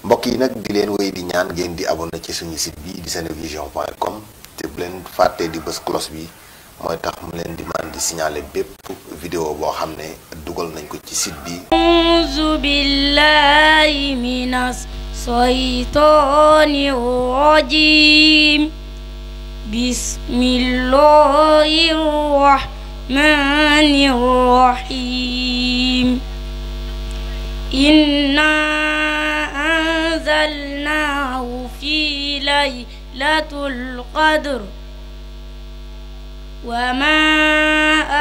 mbokk yi nag di leen wéy di ñaan ngeen di abonné ci suñu site bi di senevision.com te bu leen fàtte di bës cloche bi mooy tax mu leen di man di signaler bépp vidéo boo xam ne dugal nañ ko ci site bi. A'uuzu billaahi minas shaytaani rajiim. Bismillaahi rahmaani rahiim. Innaa anzalnaahu fii laylatul qadr. وما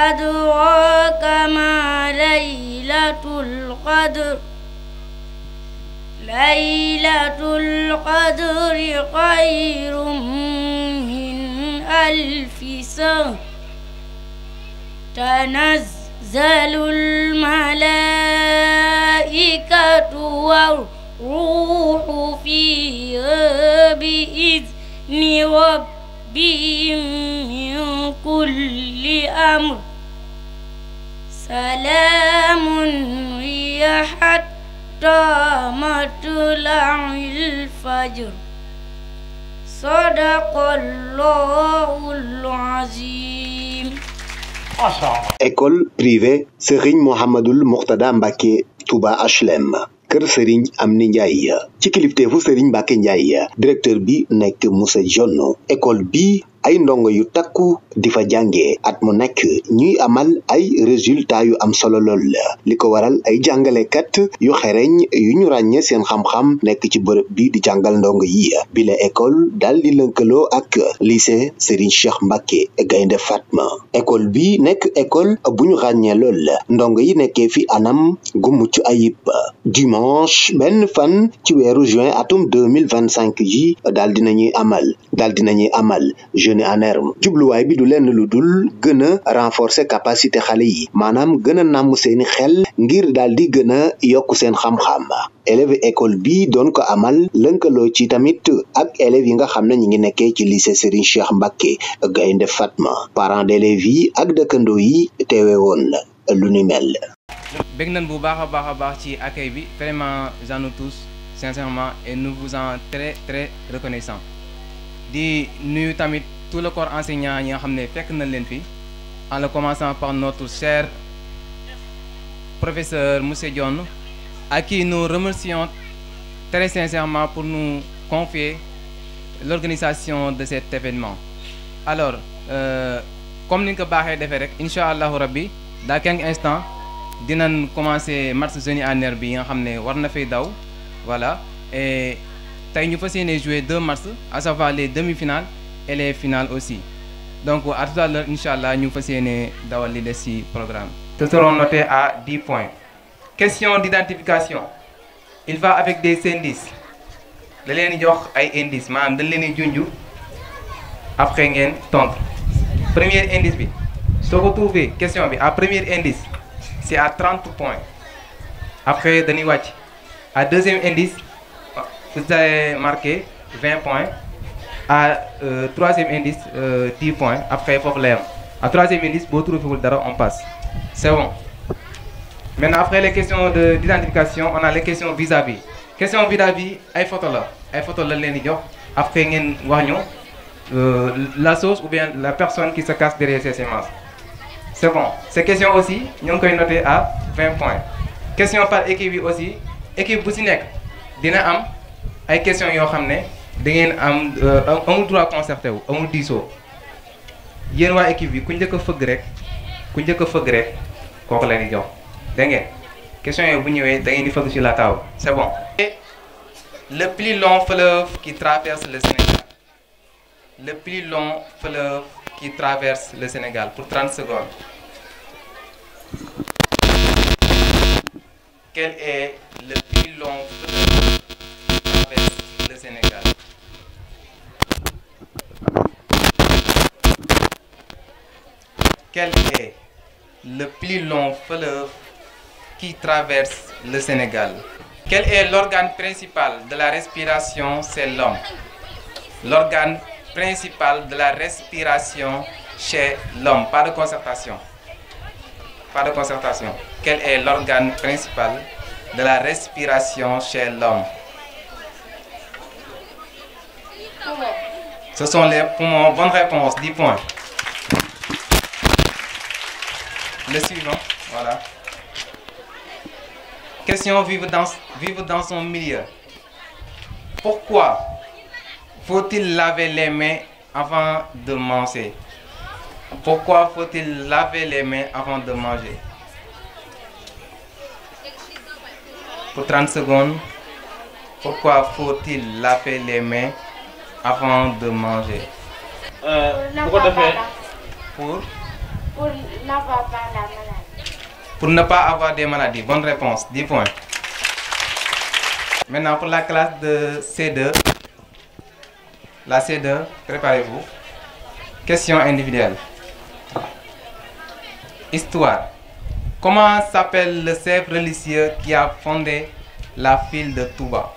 أدراك ما ليلة القدر ليلة القدر خير من 1000 شهر تنزل الملائكة والروح فيها بإذن ربهم من كل أمر سلام هي حتى مطلع الفجر صدق الله العظيم. École privée Serigne Mohamedou Mourtada Mbacké Touba HLM kër Serigne Amni Ndiaye ci kilifteefu Serigne Mbacké Ndiaye directeur bi nekk Moussa Dione. École bi ay ndongo yu takku di fa jàngee at mu nekk ñuy amal ay résultats yu am solo lool li ko waral ay jàngalekat yu xereñ yu ñu ràññee seen xam-xam nekk ci bërëb bi di jàngal ndongo yi bile école daal di lëkkaloo ak lycée Serigne Cheikh Mbacké Gaynde Fatma. École bi nekk école bu ñu ràññee lool ndongo yi nekkee fi anam gu mucc ayib. Dimanche benn fan ci weeru juin atum 2025 yi daal dinañuy amal jeûne en herbe jubluwaay bi du lenn lu dul gën a renforcer capacité xale yi maanaam gën a nàmm seeni xel ngir daal di gën a yokk seen xam-xam. élèves école bi doon ko amal lënkaloo ci tamit ak élèves yi nga xam ne ñi ngi nekkee ci lycée Serigne Cheikh Mbacké Gaynde Fatma. parents d'élèves yi ak dëkkandoo yi teewe woon lu ni mel. bég nañ bu baax a baax ci accueil bi vraiment j'en nous tous sincèrement et nous vous en très reconnaissants. di nuyu tamit tout le corps enseignant yi nga xam ne fekk nañ leen fi en le commençant par notre cher professeur Moussa Dione à qui nous remercions très sincèrement pour nous confier l'organisation de cet événement. Alors comme ni ñu ko baaxee defee rek incha allahu rabbi dans quelques instants dinañ commencer match jeûne en herbe bi nga xam ne war na fay daw voilà et tey ñu fas yéene jouer 2 matchs à savoir les demi-finales et les finales aussi donc à tout à l'heure inchallah ñu fas yéene dawal li des ci programme. Ce seront notés à 10 points. Question d'identification. Il va avec des indices. da leen di jox ay indices maanaam dañ leen di junj après ngeen tontu. Premier indice bi soo ko trouvé question bi à premier indice c'est à 30 points après dañuy wàcc à deuxième indice vous avez marqué 20 points à troisième indice 10 points après foofu la yam à troisième indice boo trouvé wul dara on passe c'est bon. Maintenant après les questions d'identification on a les questions vis-à-vis. Question vis-à-vis ay photo la leen di jox après ngeen wax ñu la chose ou bien la personne qui se cache derrière ces semences. C'est bon. Ces questions aussi ñu ngi koy noter à 20 points. Question par équipe yi aussi équipe bu ci nekk dina am ay questions yoo xam ne da ngeen am amul droit concerté wu amul diisoo yéen waa équipe bi ku njëkk a fëgg rek kooku la di jox dégg ngeen question yooyu bu ñëwee da ngeen di fëgg sur la table c'est bon. Le plus long fleuve qui traverse le Sénégal. Le plus long fleuve qui traverse le Sénégal pour 30 secondes. Quel est le plus long fleuve qui traverse le Sénégal? Quel est le plus long fleuve qui traverse le Sénégal? Quel est l'organe principal de la respiration? C'est l'homme. L'organe principal de la respiration chez l'homme. Pas de concertation. Pas de concertation. Quel est l'organe principal de la respiration chez l'homme? Ce sont les poumons. Bonne réponse, 10 points. Le suivant, voilà. Question vivre dans son milieu. Pourquoi faut-il laver les mains avant de manger? Pourquoi faut-il laver les mains avant de manger? Pour 30 secondes. Pourquoi faut-il laver les mains avant de manger? Pour ne pas avoir des maladies. Bonne réponse, 10 points. Maintenant pour la classe de C2. La C2, préparez-vous. Question individuelle. Histoire. Comment s'appelle le chef religieux qui a fondé la ville de Touba?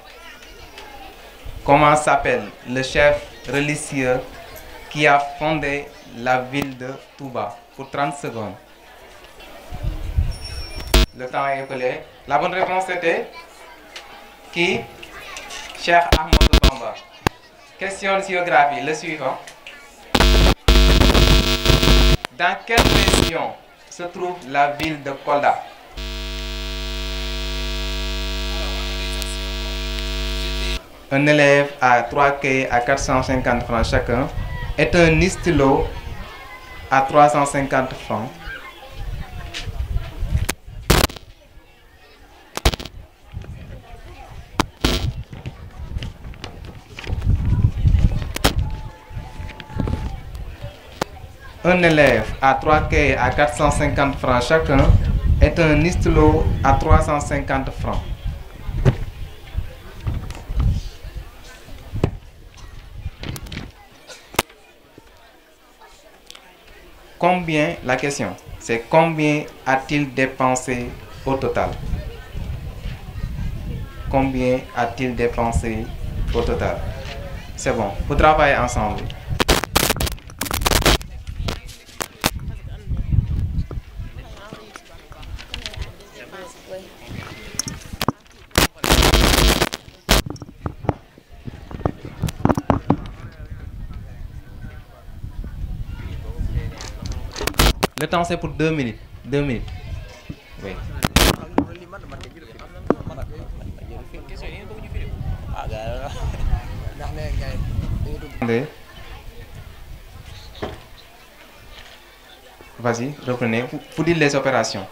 Comment s'appelle le chef religieux qui a fondé la ville de Touba? Pour 30 secondes. Le temps est écoulé. La bonne réponse était qui? Cheikh Ahmadou Bamba. Question de géographie, le suivant. Dans quelle région se trouve la ville de Kolda? Un élève à 3 cahiers à 450 francs chacun est un stylo à 350 francs. Un élève à 3 cahiers à 450 francs chacun est un stylo à 350 francs. Combien, la question, c'est combien a-t-il dépensé au total? Combien a-t-il dépensé au total? C'est bon, vous travaillez ensemble. Le temps c'est pour 2 minutes. 2 minutes. Oui. Vas-y, reprenez. Vous dites les opérations.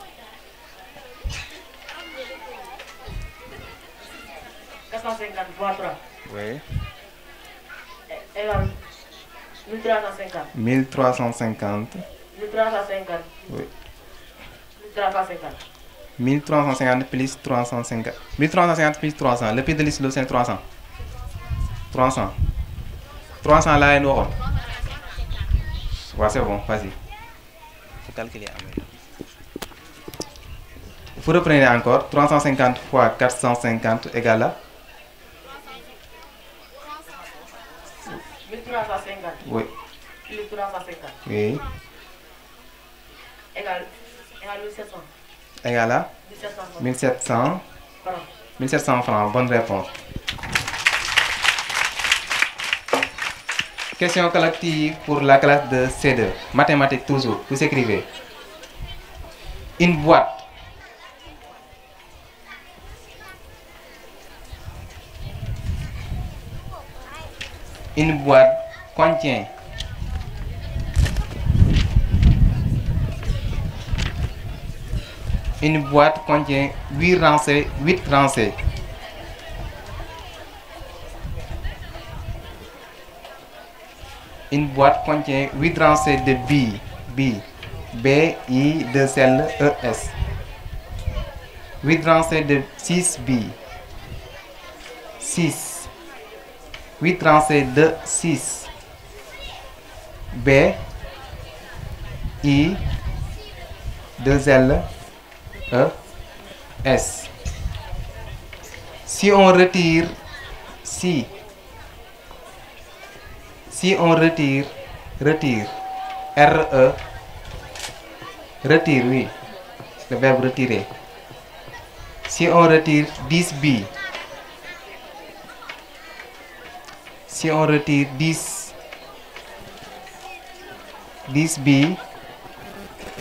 450 fois 3. Oui. Égal 1350. 1350. 1350. Oui. 1350. 1350 plus 350. 1350 plus 300. Le prix de l'stylo c'est 300. 300. 300 là, nous aurons. Ouais, c'est bon, vas-y. Faut calculer. Vous reprenez encore. 350 fois 450 égale à 1350. Oui. Plus 350. Oui. Égal 1700. Égale à 1700. 1700. Pardon. 1700 francs. Bonne réponse. Question collective pour la classe de C2. Mathématiques toujours. Vous écrivez. Une boîte. Une boîte contient une boîte contient 8 rancées. Une boîte contient 8 rancées de billes. B-I-2-L-E-S. 8 rancées de 6 billes. 6. 8 rancées de 6. B-I-2-L-E-S. Si on retire retire R-E, retire, oui, le verbe retirer. Si on retire 10 billes, si on retire 10 10B,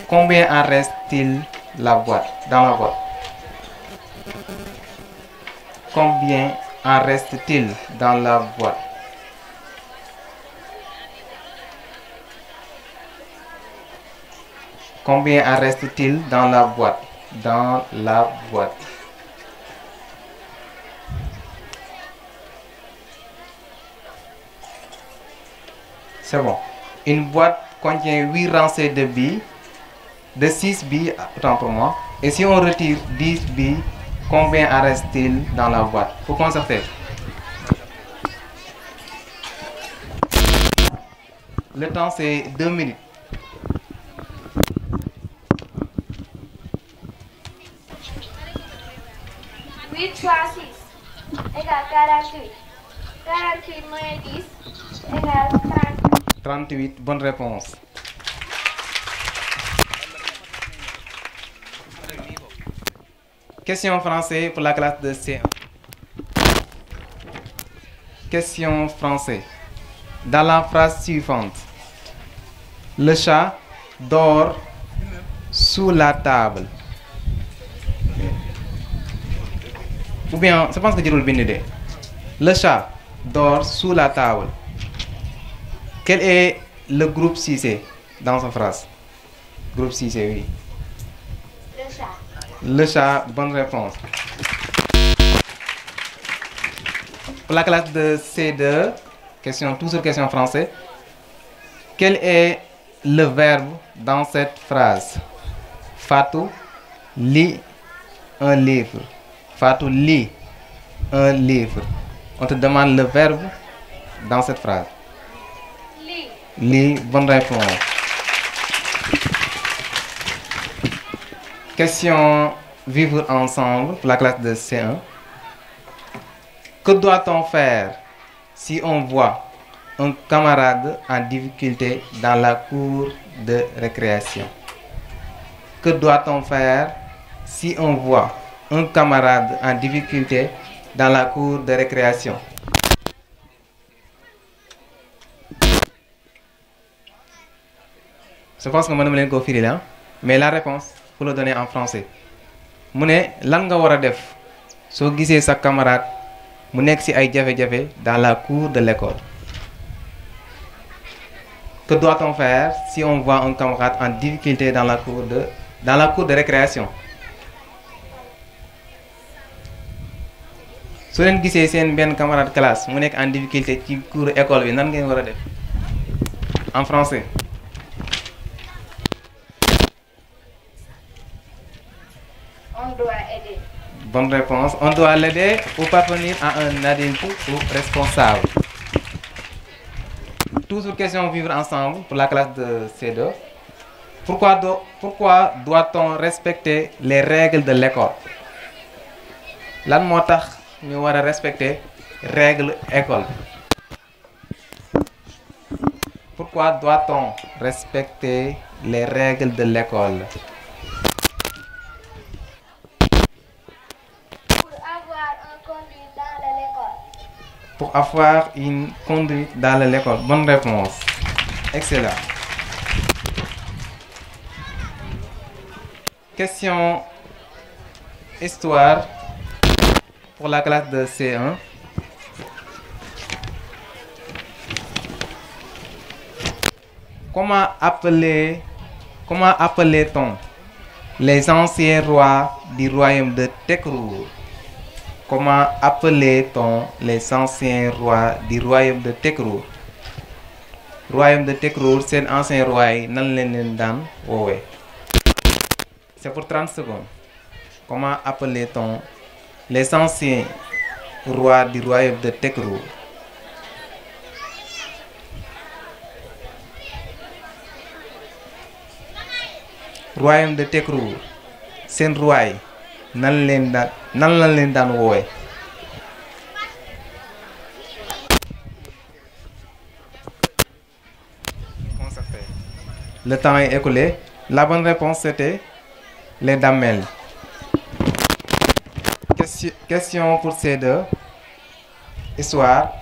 combien en reste-t-il dans la boîte? Combien en reste-t-il dans la boîte? Combien en reste-t-il dans la boîte? Dans la boîte. C'est bon. Une boîte contient 8 rangées de billes, de 6 billes, autant pour moi. Et si on retire 10 billes, combien en reste-t-il dans la boîte? Pour qu'on se fait. Le temps c'est 2 minutes. 8 fois 6 égale 48. 48 moins 10 égale 38. 38, bonne réponse. Question français pour la classe de C1. Question français. Dans la phrase suivante, le chat dort sous la table. Ou bien, je pense que j'ai le bien idée. Le chat dort sous la table. Quel est le groupe 6C dans sa phrase? Groupe 6C, oui. Le chat. Le chat, bonne réponse. Pour la classe de C2, toujours question français. Quel est le verbe dans cette phrase? Fatou lit un livre. Fatou lit un livre. On te demande le verbe dans cette phrase. Lit. Lit, bonne réponse. Question vivre ensemble pour la classe de C1. Que doit-on faire si on voit un camarade en difficulté dans la cour de récréation? Que doit-on faire si on voit un camarade en difficulté dans la cour de récréation? Je pense que je vais vous dire, mais la réponse, pour le donner en français. Je vais vous dire, si vous voyez sa camarade, mu nekk ci ay jafe-jafe dans la cour de l'école. Que doit-on faire si on voit un camarade en difficulté dans la cour de récréation? Si vous voyez un camarade de classe mu nekk en difficulté ci cour école bi nan ngeen war a def en français? On doit aider. Bonne réponse. On doit l'aider ou parvenir à un adulte ou responsable. Toujours question vivre ensemble pour la classe de C2. Pourquoi doit-on respecter les règles de l'école? Lan moo tax ñu war a respecter règles école? Pourquoi doit-on respecter les règles de l'école? Pour avoir une conduite dans l'école. Bonne réponse. Excellent. Question histoire pour la classe de C1. Comment appelait-on les anciens rois du royaume de Tekrour? Comment appelait-on les anciens rois du royaume de Tekrour? Royaume de Tekrour, c'est un ancien roi yi nan leen daan woowee? C'est pour 30 secondes. Comment appelait-on les anciens rois du royaume de Tekrour? Royaume de Tekrour, seen roi yi nan la leen daan woowee? Le temps est écoulé. La bonne réponse c'était les Damel. Question pour C2. Histoire.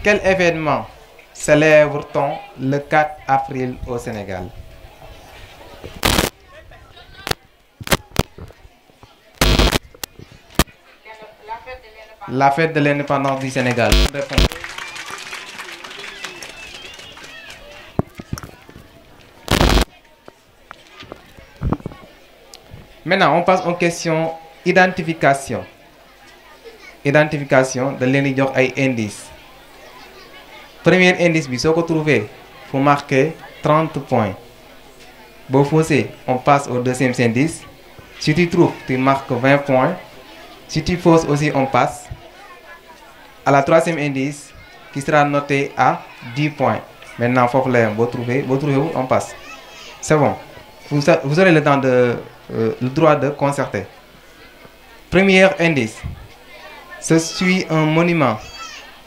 Quel événement célèbre-t-on le 4 avril au Sénégal? La fête de l'indépendance du Sénégal. Réponse. Maintenant, on passe aux questions identification. Identification de leen di jox ay indices. Premier indice bi soo ko trouvé, faut marquer 30 points. Boo faussé, on passe au deuxième indice. Si tu trouves, tu marques 20 points. Si tu fausses aussi, on passe à la troisième indice qui sera noté à 10 points. Maintenant, faut que vous trouvez, on passe. C'est bon. Vous aurez le temps le droit de concerter. Premier indice. Je suis un monument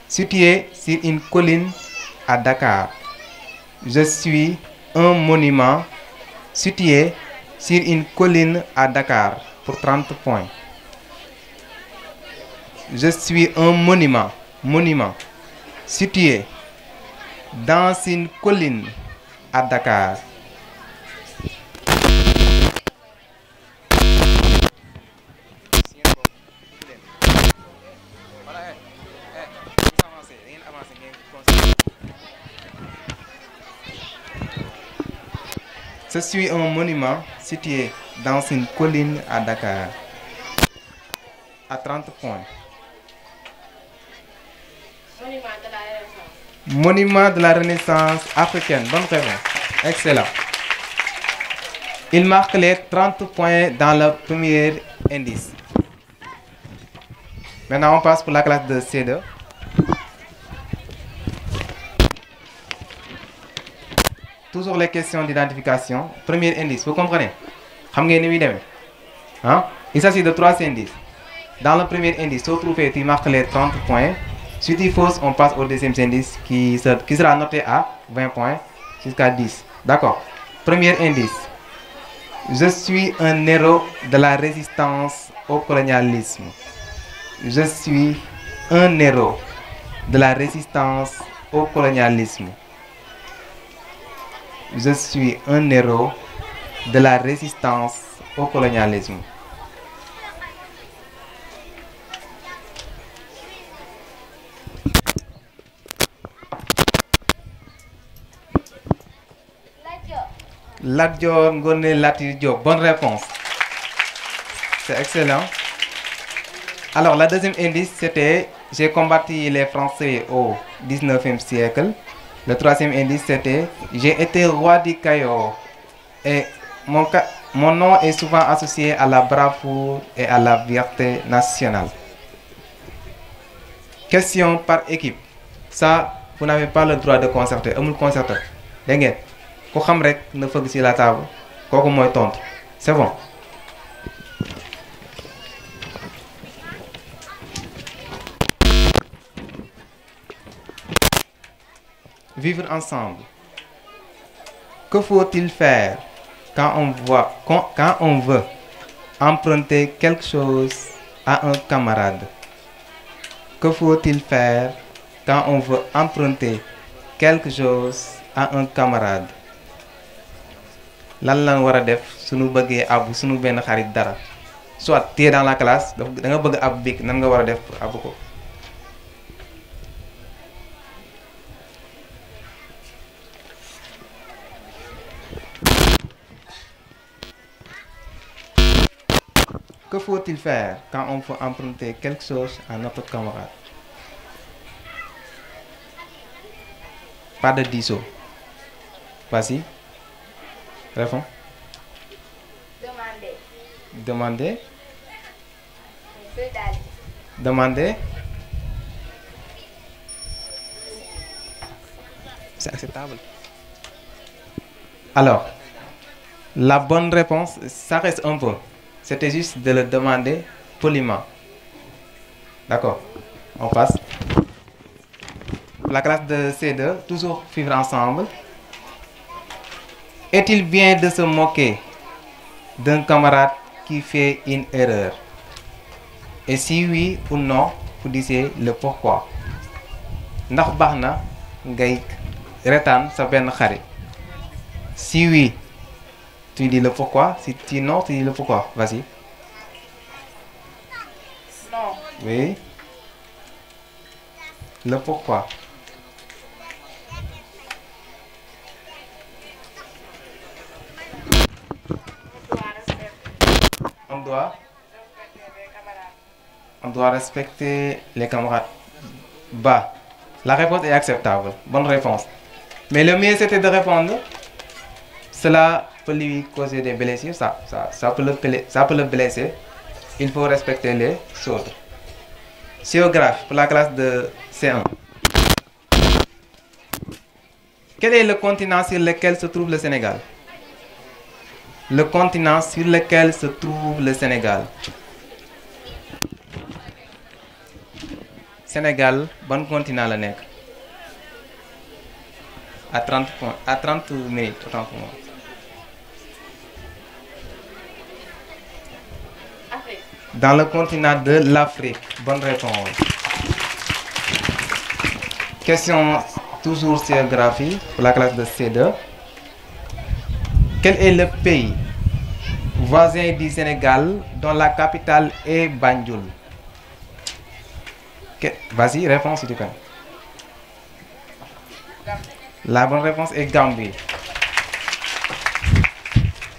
situé sur une colline à Dakar. Je suis un monument situé sur une colline à Dakar pour 30 points. Je suis un monument situé dans une colline à Dakar. Je suis un monument situé dans une colline à Dakar. À 30 points. Monument de la Renaissance africaine. Bonne réponse. Excellent. Il marque les 30 points dans le premier indice. Maintenant, on passe pour la classe de C2. Toujours les questions d'identification. Premier indice, vous comprenez? Il s'agit de 3 indices. Dans le premier indice, si vous trouvez, tu marques les 30 points. Si tu fausses, on passe au deuxième indice qui sera noté à 20 points jusqu'à 10. D'accord. Premier indice. Je suis un héros de la résistance au colonialisme. Je suis un héros de la résistance au colonialisme. Je suis un héros de la résistance au colonialisme. Lat Dior Ngoné Latyr Diop. Bonne réponse. C'est excellent. Alors, la deuxième indice, c'était j'ai combattu les Français au 19e siècle. Le troisième indice, c'était j'ai été roi du Cayor. Et mon nom est souvent associé à la bravoure et à la fierté nationale. Question par équipe. Ça, vous n'avez pas le droit de concerter. Amul concerter. Dégg ngeen ku xam rek na fëgg ci la table kooku mooy tontu. C'est bon. Vivre ensemble. Que faut-il faire quand on veut emprunter quelque chose à un camarade? Que faut-il faire quand on veut emprunter quelque chose à un camarade? Lan la war a def suñu bëggee àbb suñu benn xarit dara soit téye dans la classe da nga bëgg àbb bic nan nga war a def pour àbb ko. Que faut-il faire quand on veut emprunter quelque chose à notre camarade? Pas de diso. Vas-y. Réponds. Demander. Demander. Pédaler. Demander. C'est acceptable. Alors, la bonne réponse, ça reste un peu. C'était juste de le demander poliment. D'accord. On passe. La classe de C2, toujours vivre ensemble. Est-il bien de se moquer d'un camarade qui fait une erreur? Et si oui ou non, vous disiez le pourquoi. Ndax baax na ngay retaan sa benn xarit? Si oui, tu dis le pourquoi. Si tu non, tu dis le pourquoi. Vas-y. Non. Oui. Le pourquoi. On doit respecter les camarades. Bah, la réponse est acceptable. Bonne réponse. Mais le mieux c'était de répondre. Cela peut lui causer des blessures. Ça peut le blesser. Il faut respecter les autres. Géographie pour la classe de C1. Quel est le continent sur lequel se trouve le Sénégal? Le continent sur lequel se trouve le Sénégal. Sénégal, bon continent la nekk. À 30 minutes, autant pour moi. Afrique. Dans le continent de l'Afrique. Bonne réponse. Question toujours géographie pour la classe de C2. Quel est le pays voisin du Sénégal dont la capitale est Banjul? Vas-y, réponse si tu connais. La bonne réponse est Gambie.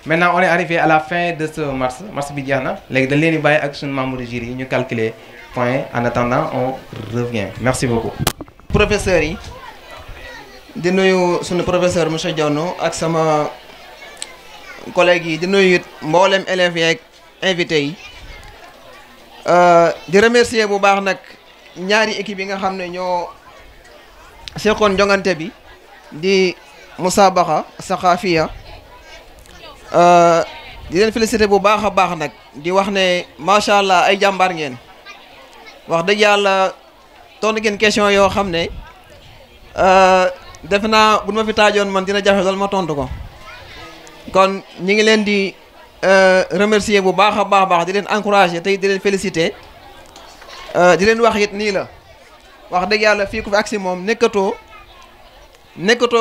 Maintenant, on est arrivé à la fin de ce match. Match bi jeex na. Léegi dañ leen di bàyyi ak suñu membre de jury yi ñu calculer point. En attendant, on revient. Merci beaucoup. Professeurs yi di nuyu suñu professeur monsieur Dione ak sama collègues yi di nuyu it mboolem élèves yi ak invités yi di remercier bu baax nag ñaari équipe yi nga xam ne ñoo seqoon jongante bi di Musabaqa Saqafiya di leen féliciter bu baax a baax nag di wax ne macha allah ay jàmbaar ngeen wax dëgg yàlla tontu ngeen question yoo xam ne def naa bu ma fi taajoon man dina jafe loolu ma tontu ko kon ñi ngi leen di remercier bu baax a baax di leen encourager tey di leen féliciter di leen wax it nii la wax dëgg yàlla fii ku fi agsi moom nekkatoo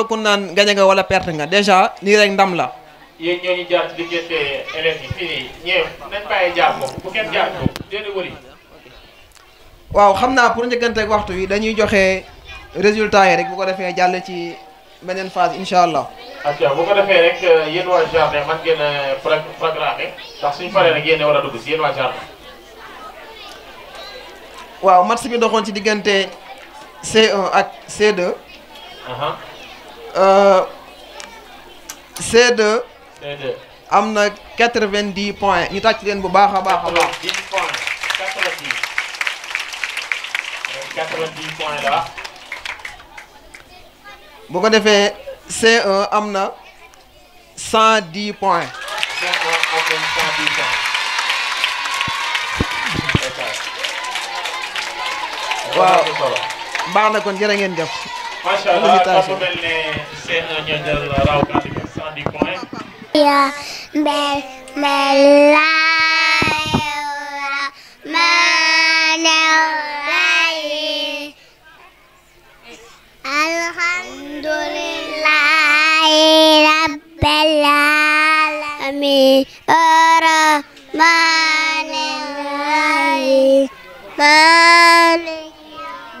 ku naan gañe nga wala perte nga déjà nii rek ndam la. yéen ñoo ñu jaar ci diggante élèves yi fii nii ñëw nañ bàyyi jaar ko bu kenn jaar ko déedéet wëri. waaw xam naa pour njëkkante ak waxtu wi dañuy joxe résultat yi rek bu ko defee jàll ci beneen phase incha allah. ok bu ko defee rek yéen waa jardin man ngeen programme ndax suñu paree rek yéen war a dugg si yéen waa jardin. waaw match bi doxoon ci diggante C1 ak C2. C2. am na 90 points ñu tàcc leen bu baax a baax a baax. 90 points 90 points la. bu ko defee C1 am na 110 points. C1 am na 110 points. waaw baax na kon jërë ngeen jëf. macha allah dafa mel ne C1 ñoo jël raw gàddu gi 110 points. Ya bismillahirrahmanirrahim. Alhamdulillahi rabbil alamin. Arrahmanirrahim. Malik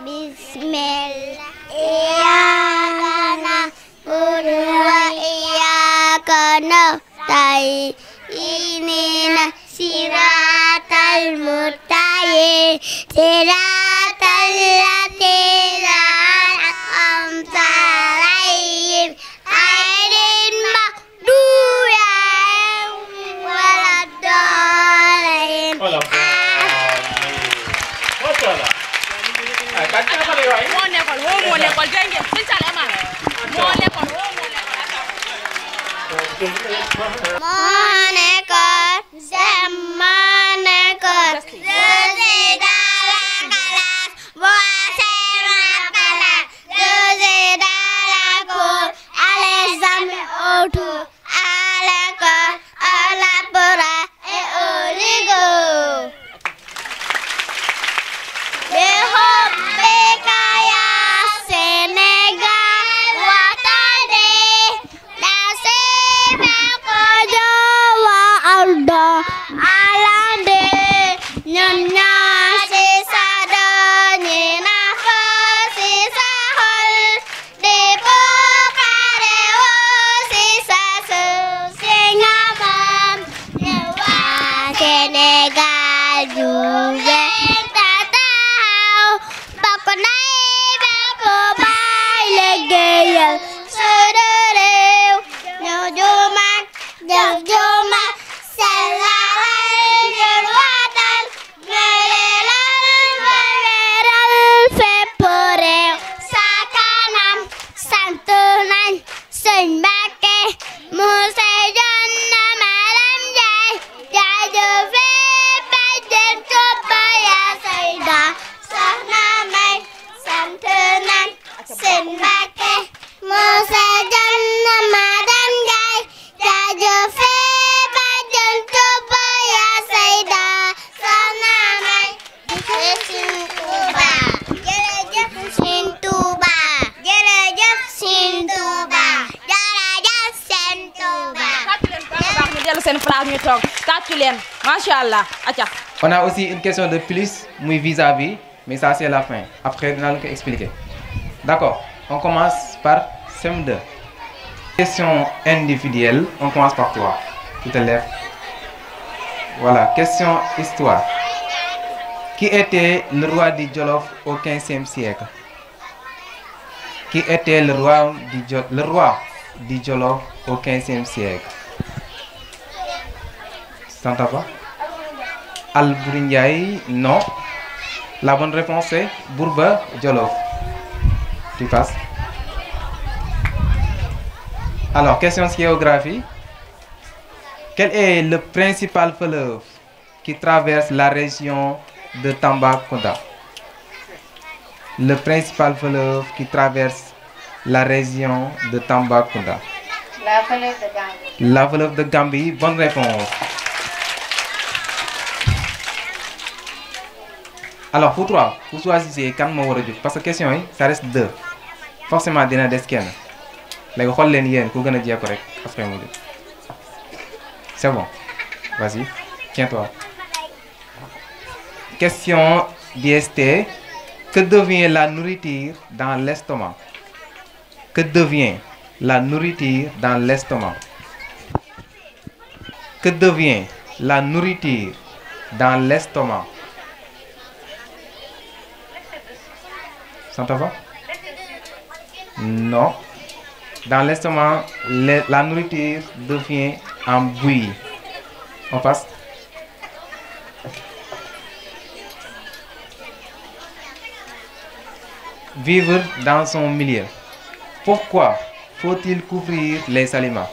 bismillah. Iyyaka na'budu wa iyyaka nasta'in. Ihdina siratal mustaqim. Siratal ladzina an'amta 'alaihim ghairil maghdubi 'alaihim waladdallin. Senegal, what Sëñ Mbàkke Musa Janna Madan Njaay jaajëfe bàjjen Tuuba yaa sayda soxna May Sëñ Tuuba jërëjëf Sëñ Tuuba jërëjëf Sëñ Tuuba jërëjëf Sëñ Tuuba ñu dellu seen place ñu toog tàccu leen macha allah aca. On a aussi une question de plus muy vis-à-vis mais ça c'est la fin après dinaa la ko expliquer. D'accord, on commence par CM2. Question individuelle, on commence par toi. Tu te lèves. Voilà, question histoire. Qui était le roi du Jolof au 15e siècle? Qui était le roi du Jolof au 15e siècle? Santa pas? Alboury Ndiaye, non. La bonne réponse est Bourba Jolof. Tu passes. Alors, question géographie. Quel est le principal fleuve qui traverse la région de Tambacounda? Le principal fleuve qui traverse la région de Tambacounda. La fleuve de Gambie. La fleuve de Gambie, bonne réponse. Alors, pour toi, vous choisissez quand moo war a jóg parce que question yi ça reste 2 forcément dina des kenn léegi xool leen yéen ku gën a jeeku rek après mu jóg c'est bon vas-y tiens-toi. Question d'IST. Que devient la nourriture dans l'estomac? Que devient la nourriture dans l'estomac? Que devient la nourriture dans l'estomac? Ça va? Non. Dans l'estomac, la nourriture devient en bouillie. On passe. Vivre dans son milieu. Pourquoi faut-il couvrir les aliments?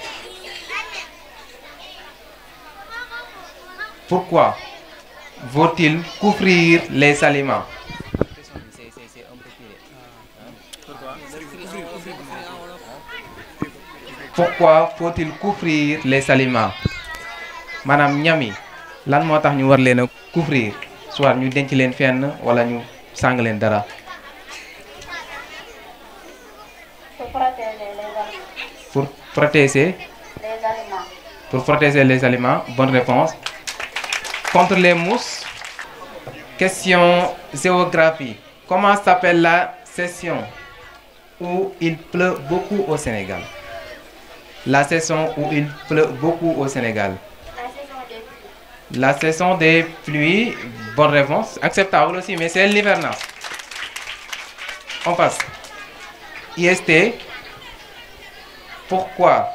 Pourquoi faut-il couvrir les aliments? Pourquoi faut-il couvrir les aliments? Maanaam ñam yi lan moo tax ñu war leen a couvrir soit ñu denc leen fenn wala ñu sàng leen dara. Pour protéger les aliments. Pour protéger les aliments, bonne réponse. Contre les mousses. Question géographie. Comment s'appelle la saison où il pleut beaucoup au Sénégal? La saison où il pleut beaucoup au Sénégal. La saison des pluies, bonne réponse. Acceptable aussi, mais c'est l'hivernage. On passe. IST. Pourquoi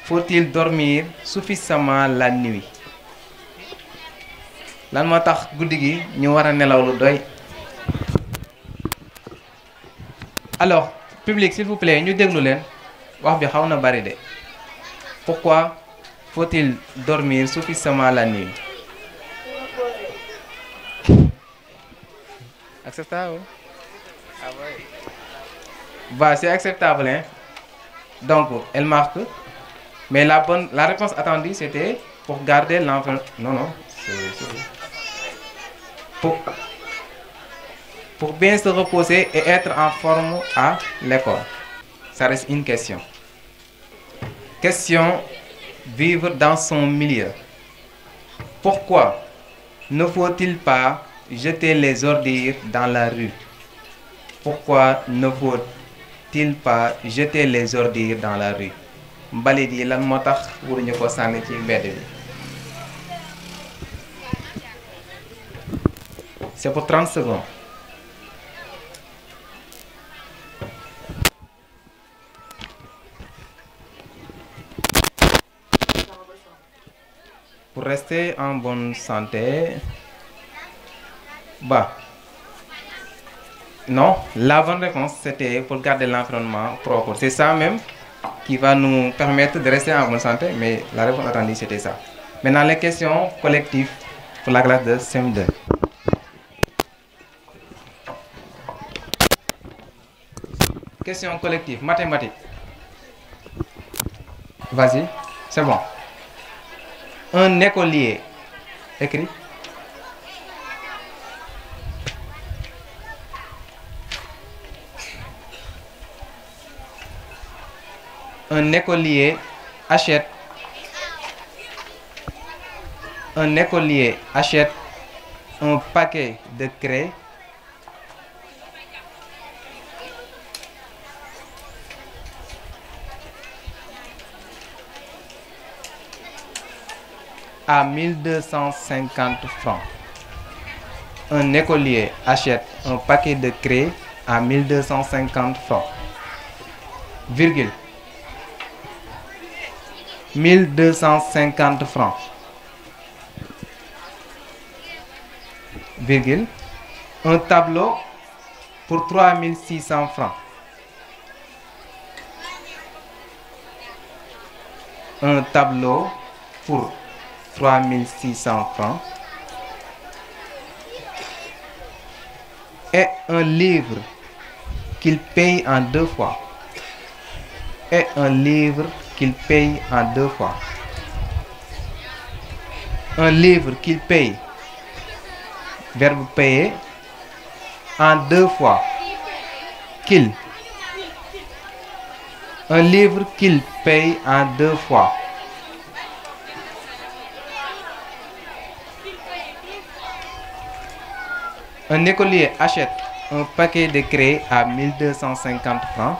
faut-il dormir suffisamment la nuit? Lan moo tax guddi gi ñu war a nelaw lu doy. Alors, public s'il vous plaît, ñu déglu leen wax bi xaw na bari de. Pourquoi faut-il dormir suffisamment la nuit? Acceptable? Ah ouais. Bah, c'est acceptable, hein? Donc, elle marque. Mais la réponse attendue, c'était pour garder l'enfant. Non, pour bien se reposer et être en forme à l'école. Ça reste une question. Question, vivre dans son milieu. Pourquoi ne faut-il pas jeter les ordures dans la rue? Pourquoi ne faut-il pas jeter les ordures dans la rue? Mbalit yi lan moo tax waruñu ko sànni ci mbedd bi? C'est pour 30 secondes. Pour rester en bonne santé. Bah. Non, la bonne réponse c'était pour garder l'environnement propre. C'est ça même qui va nous permettre de rester en bonne santé, mais la réponse attendue c'était ça. Maintenant les questions collectives pour la classe de CM2. question collective, mathématiques. Vas-y, c'est bon. Un écolier, écrit. Un écolier achète un paquet de craie à 1250 francs. Un écolier achète un paquet de craie à 1250 francs. Virgule. 1250 francs. Virgule. Un tableau pour 3600 francs. Un tableau pour 3600 francs. Et un livre qu'il paye en 2 fois. Et un livre qu'il paye en 2 fois. Un livre qu'il paye, verbe payer, en 2 fois. Qu'il. Un livre qu'il paye en 2 fois. Un écolier achète un paquet de craie à 1250 francs.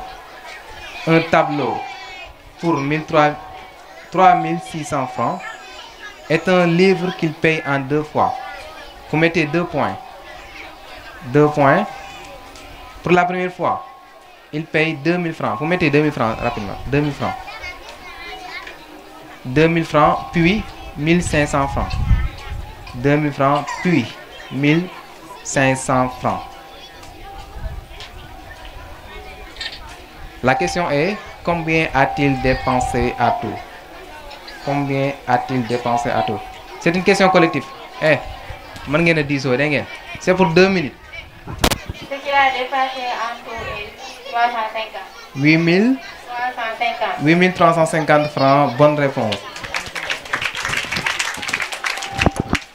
Un tableau pour 3600 francs est un livre qu'il paye en 2 fois. Vous mettez 2 points. 2 points. Pour la première fois, il paye 2000 francs. Vous mettez 2000 francs rapidement. 2000 francs. 2000 francs, puis 1500 francs. 2000 francs, puis 1500 francs. La question est, combien a-t-il dépensé à tout? Combien a-t-il dépensé à tout? C'est une question collective. C'est pour 2 minutes. Ce qu'il a dépassé en tout est 350. 8350 francs, bonne réponse.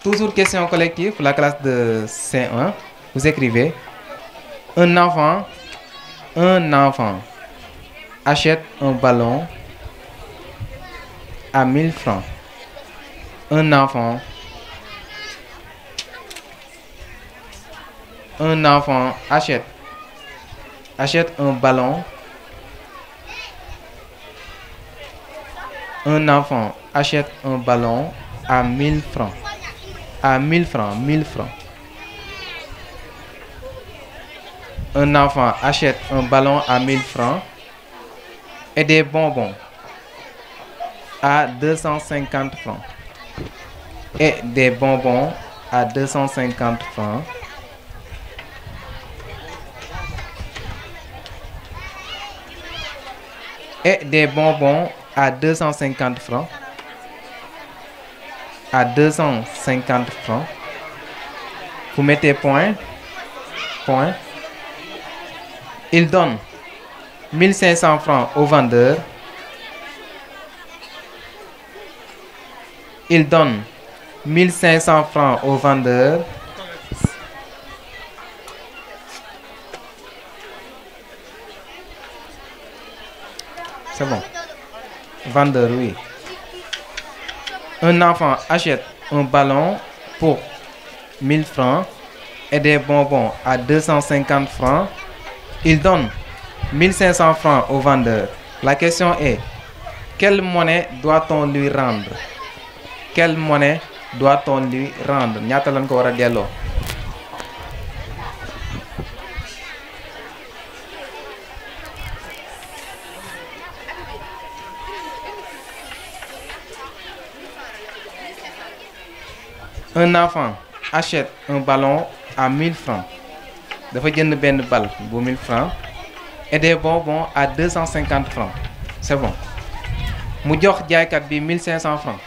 Toujours question collective pour la classe de C1. Vous écrivez un enfant achète un ballon à 1000 francs. Un enfant achète un ballon. Un enfant achète un ballon à 1000 francs. À 1000 francs, 1000 francs. Un enfant achète un ballon à 1000 francs et des bonbons à 250 francs. Et des bonbons à 250 francs. Et des bonbons à 250 francs. À 250 francs. Vous mettez point. Point. Il donne 1500 francs au vendeur. Il donne 1500 francs au vendeur. C'est bon. Vendeur, oui. Un enfant achète un ballon pour 1000 francs et des bonbons à 250 francs. Il donne 1500 francs au vendeur. La question est, quelle monnaie doit-on lui rendre? Quelle monnaie doit-on lui rendre? Ñaata lañ ko wara delloo? Un enfant achète un ballon à 1000 francs. Dafa jënd benn bal bu 1000 francs et des bonbons à 250 francs. C'est bon. Mu jox jaaykat bi 1500 francs.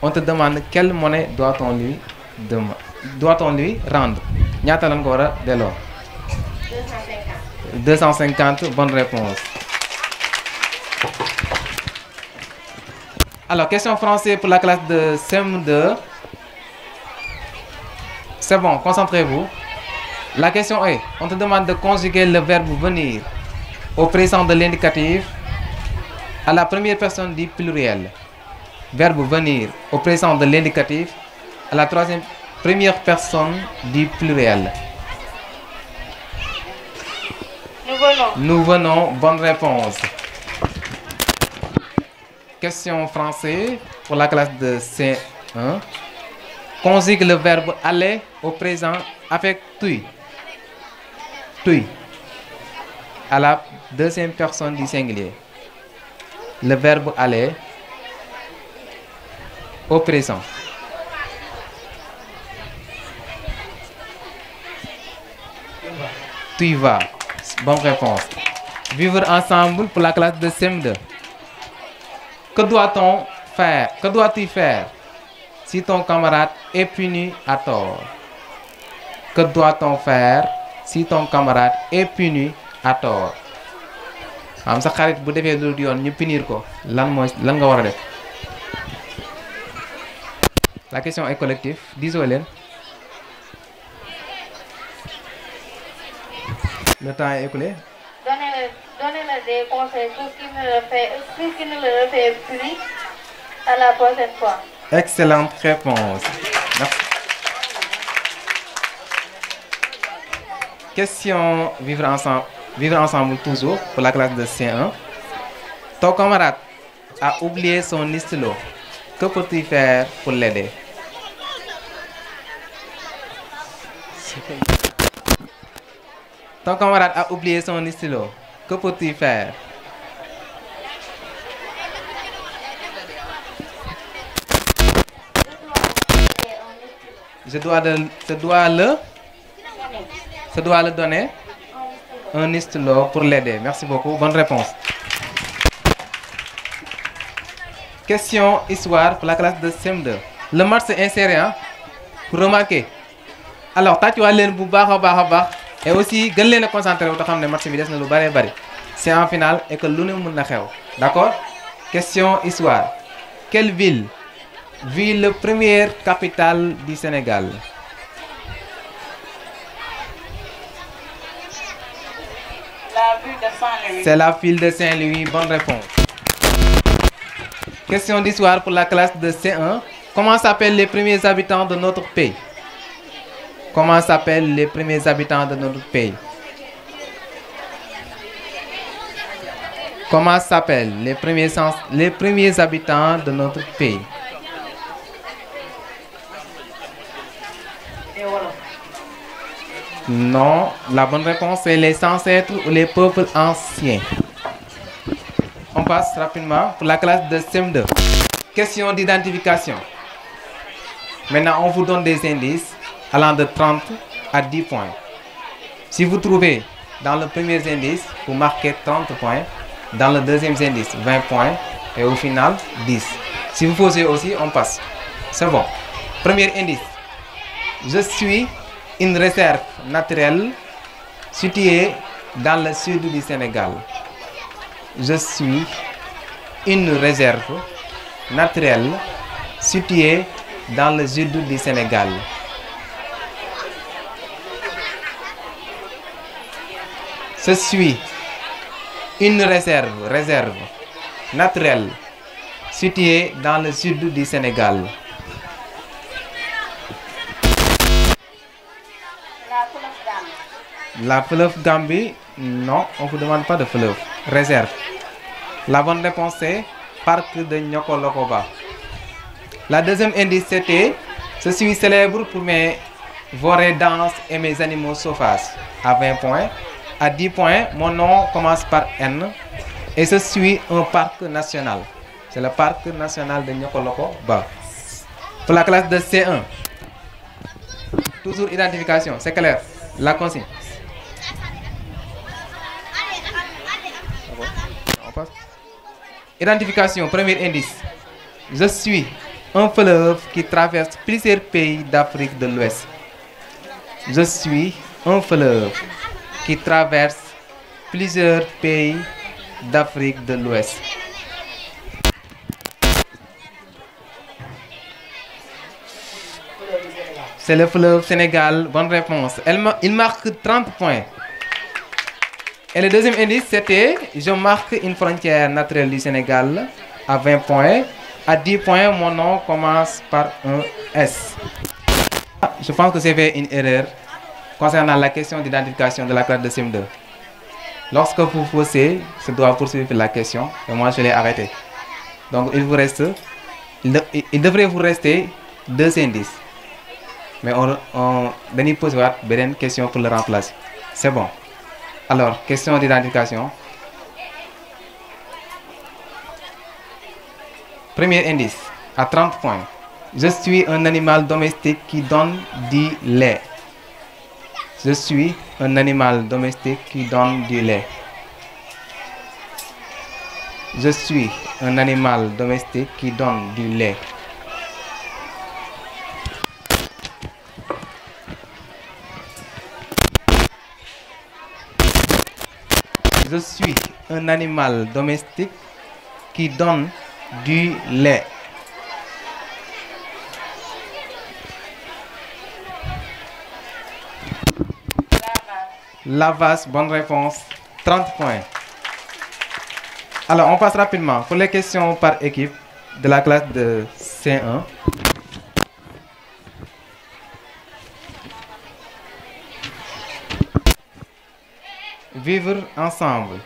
On te demande quelle monnaie doit-on lui rendre? Ñaata lañ ko wara delloo? 250. 250, bonne réponse. Alors, question français pour la classe de CM2. C'est bon, concentrez-vous. La question est, on te demande de conjuguer le verbe venir au présent de l'indicatif à la première personne du pluriel. Verbe venir au présent de l'indicatif à la première personne du pluriel. Nous venons, bonne réponse. Question français pour la classe de C1. Conjugue le verbe aller au présent avec tu. Tu. À la deuxième personne du singulier. Le verbe aller au présent. Tu vas. Bonne réponse. Vivre ensemble pour la classe de CM2. Que doit-on faire? Que dois-tu faire si ton camarade est puni à tort? Que doit-on faire si ton camarade est puni à tort? am sa xarit bu defee lu dul yoon ñu punir ko lan nga war a def? La question est collective. Disons leen. Le temps est écoulé. Donnez-le des conseils pour qu'il ne le refait plus à la prochaine fois. Excellente réponse. Merci. Question vivre ensemble toujours pour la classe de C1. Ton camarade a oublié son stylo. Que peux-tu faire pour l'aider? Ton camarade a oublié son stylo. Que peux-tu faire? Je dois le donner un stylo pour l'aider. Merci beaucoup. Bonne réponse. Question histoire pour la classe de CM2. Le match s'est inséré, hein? Pour remarquer. Alors, tâchez leen bu baax a baax. Et aussi gën leen a concentré wu te xam ne match bi des na lu bari. C'est en finale et que lu ne mën na xew. D'accord? Question histoire. Quelle ville vit le première capitale du Sénégal? La ville de Saint-Louis. C'est la ville de Saint-Louis. Bonne réponse. Question d'histoire pour la classe de C1. Comment s'appellent les premiers habitants de notre pays? Comment s'appellent les premiers habitants de notre pays? Comment s'appellent les premiers habitants de notre pays? Non, la bonne réponse c'est les ancêtres ou les peuples anciens. On passe rapidement pour la classe de CM2. Question d'identification. Maintenant, on vous donne des indices allant de 30 à 10 points. Si vous trouvez dans le premier indice, vous marquez 30 points. Dans le deuxième indice, 20 points. Et au final, 10. Si vous posez aussi, on passe. C'est bon. Premier indice. Je suis une réserve naturelle située dans le sud du Sénégal. Je suis une réserve naturelle située dans le sud du Sénégal. Je suis une réserve naturelle située dans le sud du Sénégal. La fleuve Gambie, non, on ne vous demande pas de fleuve. Réserve. La bonne réponse est Parc de Nyokolokoba. La deuxième indice c'était je suis célèbre pour mes forêts denses et mes animaux sauvages. À 20 points. À 10 points, mon nom commence par N et je suis un parc national. C'est le parc national de Nyokolokoba. Pour la classe de C1, toujours identification, c'est clair. La consigne. On passe. Identification, premier indice. Je suis un fleuve qui traverse plusieurs pays d'Afrique de l'Ouest. Je suis un fleuve qui traverse plusieurs pays d'Afrique de l'Ouest? C'est le fleuve Sénégal. Bonne réponse. Il marque 30 points. Et le deuxième indice, c'était je marque une frontière naturelle du Sénégal à 20 points. À 10 points, mon nom commence par un S. Je pense que j'ai fait une erreur concernant la question d'identification de la classe de CM2. Lorsque vous faussez, je dois poursuivre la question et moi je l'ai arrêté. Donc il devrait vous rester 2 indices. Mais on pose une question pour le remplacer. C'est bon. Alors, question d'identification. Premier indice, à 30 points. Je suis un animal domestique qui donne du lait. Je suis un animal domestique qui donne du lait. Je suis un animal domestique qui donne du lait. Je suis un animal domestique qui donne du lait. La vache, bonne réponse. 30 points. Alors, on passe rapidement pour les questions par équipe de la classe de C1. Vivre ensemble.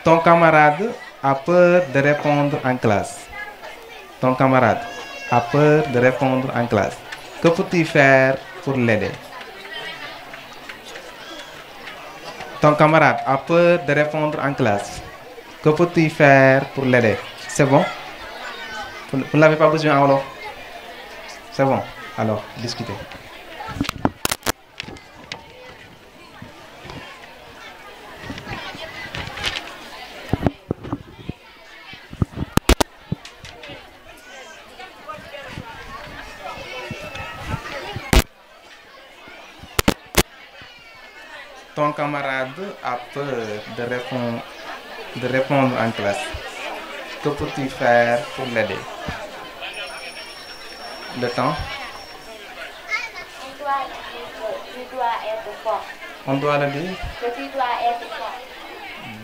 Ton camarade a peur de répondre en classe. Ton camarade a peur de répondre en classe. Que peux-tu faire pour l'aider? Ton camarade a peur de répondre en classe. Que peux-tu faire pour l'aider? C'est bon? Vous n'avez pas besoin en wolof? C'est bon? Alors, discutez. Ton camarade a peur de répondre en classe. Que peux-tu faire pour l'aider? Le temps? Tu dois être fort. On doit le dire? Que tu dois être fort.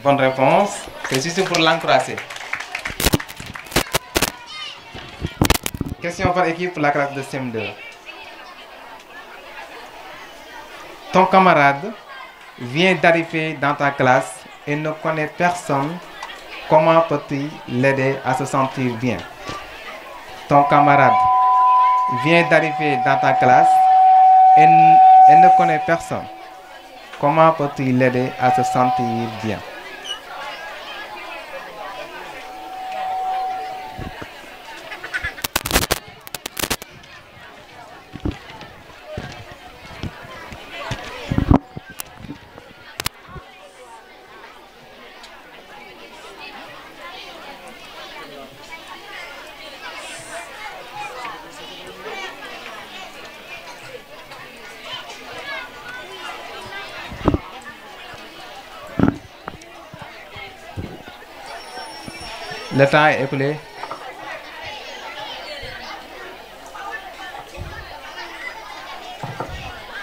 Bonne réponse. C'est juste pour l'encourager. Question par équipe pour la classe de CM2. Ton camarade vient d'arriver dans ta classe et ne connaît personne. Comment peux-tu l'aider à se sentir bien? Ton camarade vient d'arriver dans ta classe et ne connaît personne. Comment peux-tu l'aider à se sentir bien? Le temps est écoulé.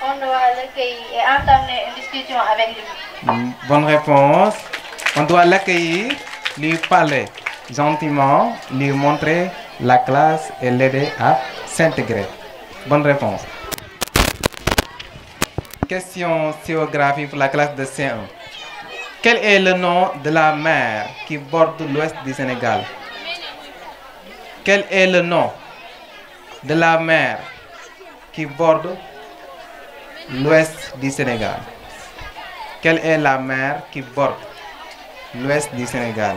On doit l'accueillir et entamer une discussion avec lui. Bonne réponse. On doit l'accueillir, lui parler gentiment, lui montrer la classe et l'aider à s'intégrer. Bonne réponse. Question géographie pour la classe de C1. Quel est le nom de la mer qui borde l'ouest du Sénégal? Quel est le nom de la mer qui borde l'ouest du Sénégal? Quelle est la mer qui borde l'ouest du Sénégal?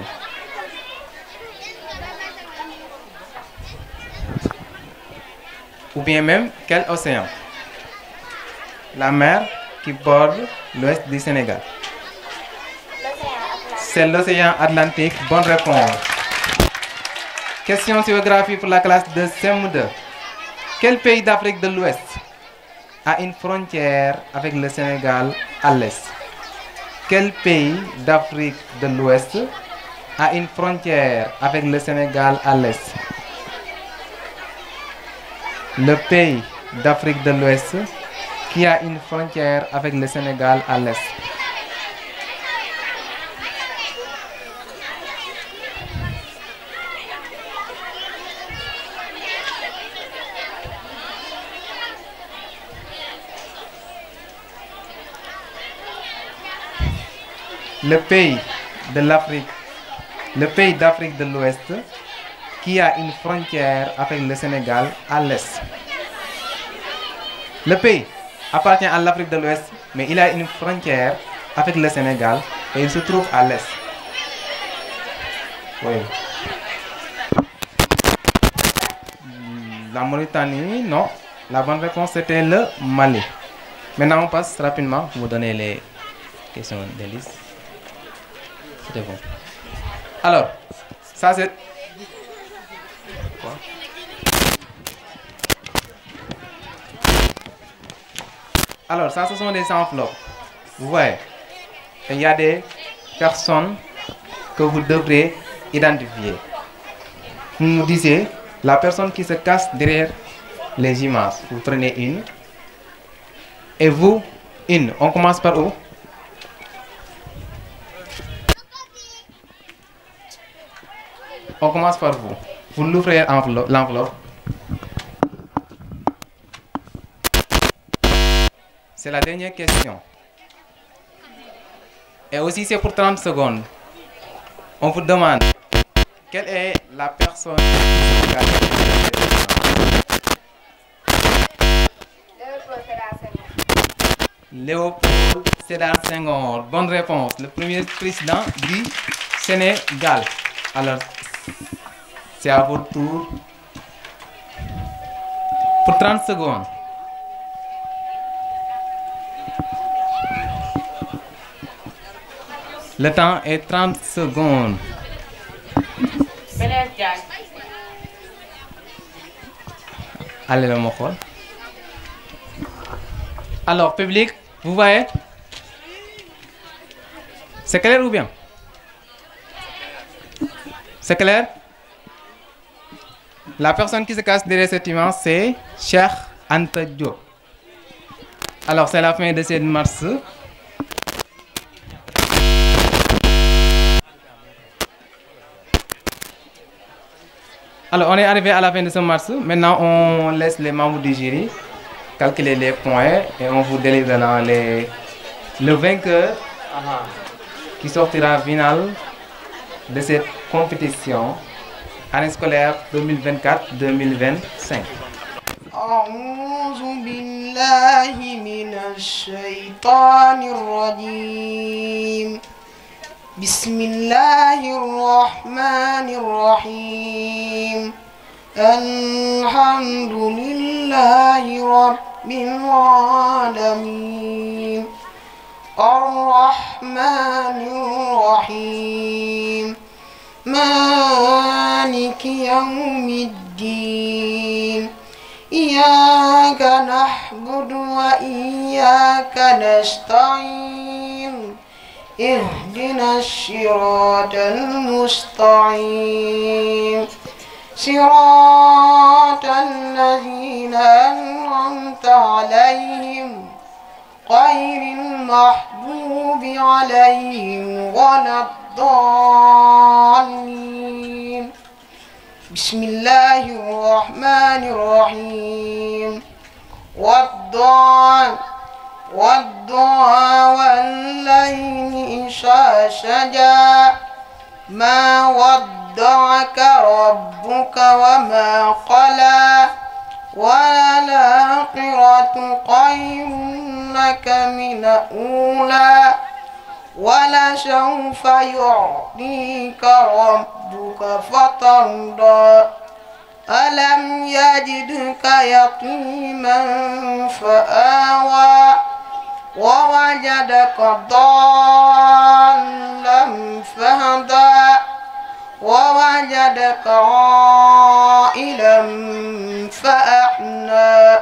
Ou bien même, quel océan? La mer qui borde l'ouest du Sénégal. C'est l'océan Atlantique. Bonne réponse. Question géographie pour la classe de CM2. Quel pays d'Afrique de l'Ouest a une frontière avec le Sénégal à l'est? Quel pays d'Afrique de l'Ouest a une frontière avec le Sénégal à l'est? Le pays d'Afrique de l'Ouest qui a une frontière avec le Sénégal à l'est. Le pays d'Afrique de l'Ouest qui a une frontière avec le Sénégal à l'est. Le pays appartient à l'Afrique de l'Ouest, mais il a une frontière avec le Sénégal et il se trouve à l'est. Oui. La Mauritanie, non. La bonne réponse c'était le Mali. Maintenant on passe rapidement pour vous donner les questions des listes. C'était bon. Alors, ça c'est... Quoi? Alors, ça ce sont des enveloppes. Vous voyez, il y a des personnes que vous devrez identifier. Vous nous disiez, la personne qui se cache derrière les images. Vous prenez une. Et vous, une. On commence par où? On commence par vous. Vous l'ouvrez l'enveloppe. C'est la dernière question. Et aussi c'est pour 30 secondes. On vous demande quelle est la personne qui se cache Léopold Sédar Senghor. Bonne réponse. Le premier président du Sénégal. Alors, c'est à votre tour. Pour 30 secondes. Le temps est 30 secondes. Allez, le mot. Alors, public, vous voyez? C'est clair ou bien? C'est clair? La personne qui se cache derrière cette image, c'est Cheikh Anta Diop. Alors, c'est la fin de cette marche. Alors, on est arrivé à la fin de ce match. Maintenant, on laisse les membres du jury calculer les points et on vous délivrera le vainqueur qui sortira final de cette compétition année scolaire 2024-2025. أعوذ بالله من الشيطان الرجيم بسم الله الرحمن الرحيم الحمد لله رب العالمين الرحمن الرحيم مالك يوم الدين إياك نعبد وإياك نستعين اهدنا الصراط المستقيم صراط الذين أنعمت عليهم غير المغضوب عليهم ولا الضالين بسم الله الرحمن الرحيم والضحى والليل إذا سجى ما ودعك ربك وما قلى وللآخرة خير لك من الأولى ولسوف يعطيك ربك فترضى ألم يجدك يتيما فآوى ووجدك ضالا فهدى ووجدك عائلا فأغنى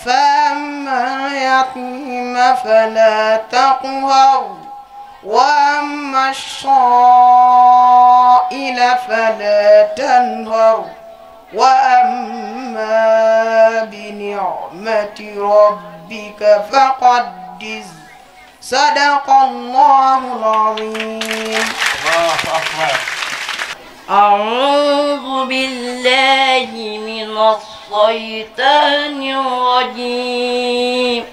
فأما اليتيم فلا تقهر وأما السائل فلا تنهر وأما بنعمة ربك فحدث صدق الله العظيم. الله أكبر. أعوذ بالله من الشيطان الرجيم.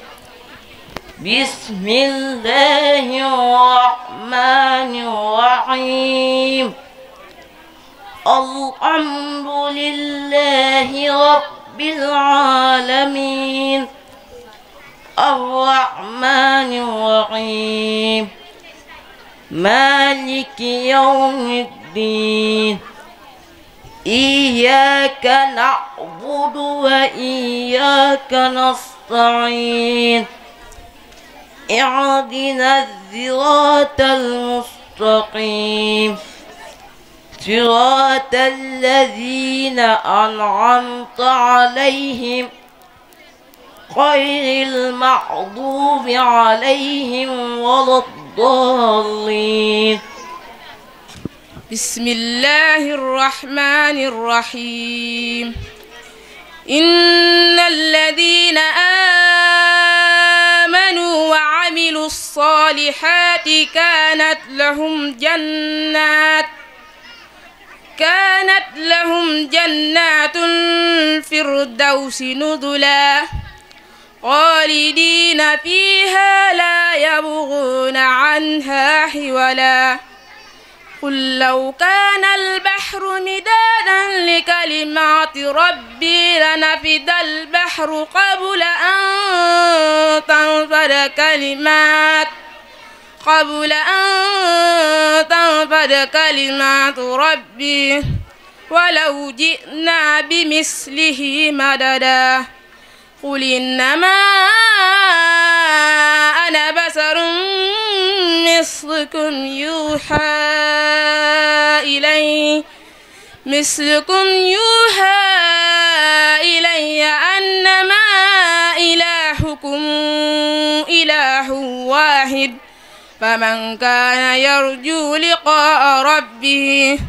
بسم الله الرحمن الرحيم. الحمد لله رب العالمين الرحمن الرحيم مالك يوم الدين إياك نعبد وإياك نستعين اهدنا الصراط المستقيم صراط الذين أنعمت عليهم غير المغضوب عليهم ولا الضالين. بسم الله الرحمن الرحيم. إن الذين آمنوا وعملوا الصالحات كانت لهم جنات الفردوس نزلا خالدين فيها لا يبغون عنها حولا. قل لو كان البحر مدادا لكلمات ربي لنفد البحر قبل أن تنفد كلمات ربي ولو جئنا بمثله مددا. قل إنما أنا بشر مثلكم يوحى إلي أنما إلهكم إله واحد فمن كان يرجو لقاء ربه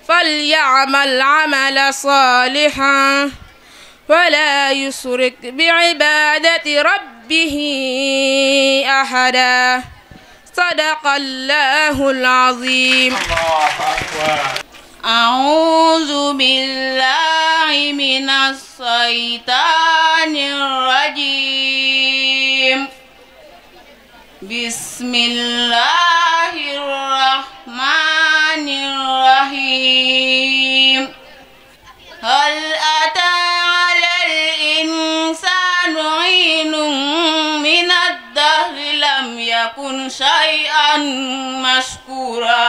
فليعمل عملا صالحا ولا يشرك بعبادة ربه أحدا. صدق الله العظيم. أعوذ بالله من الشيطان الرجيم. بسم الله الرحمن الرحيم. هل أتى على الإنسان حين من الدهر لم يكن شيئا مشكورا.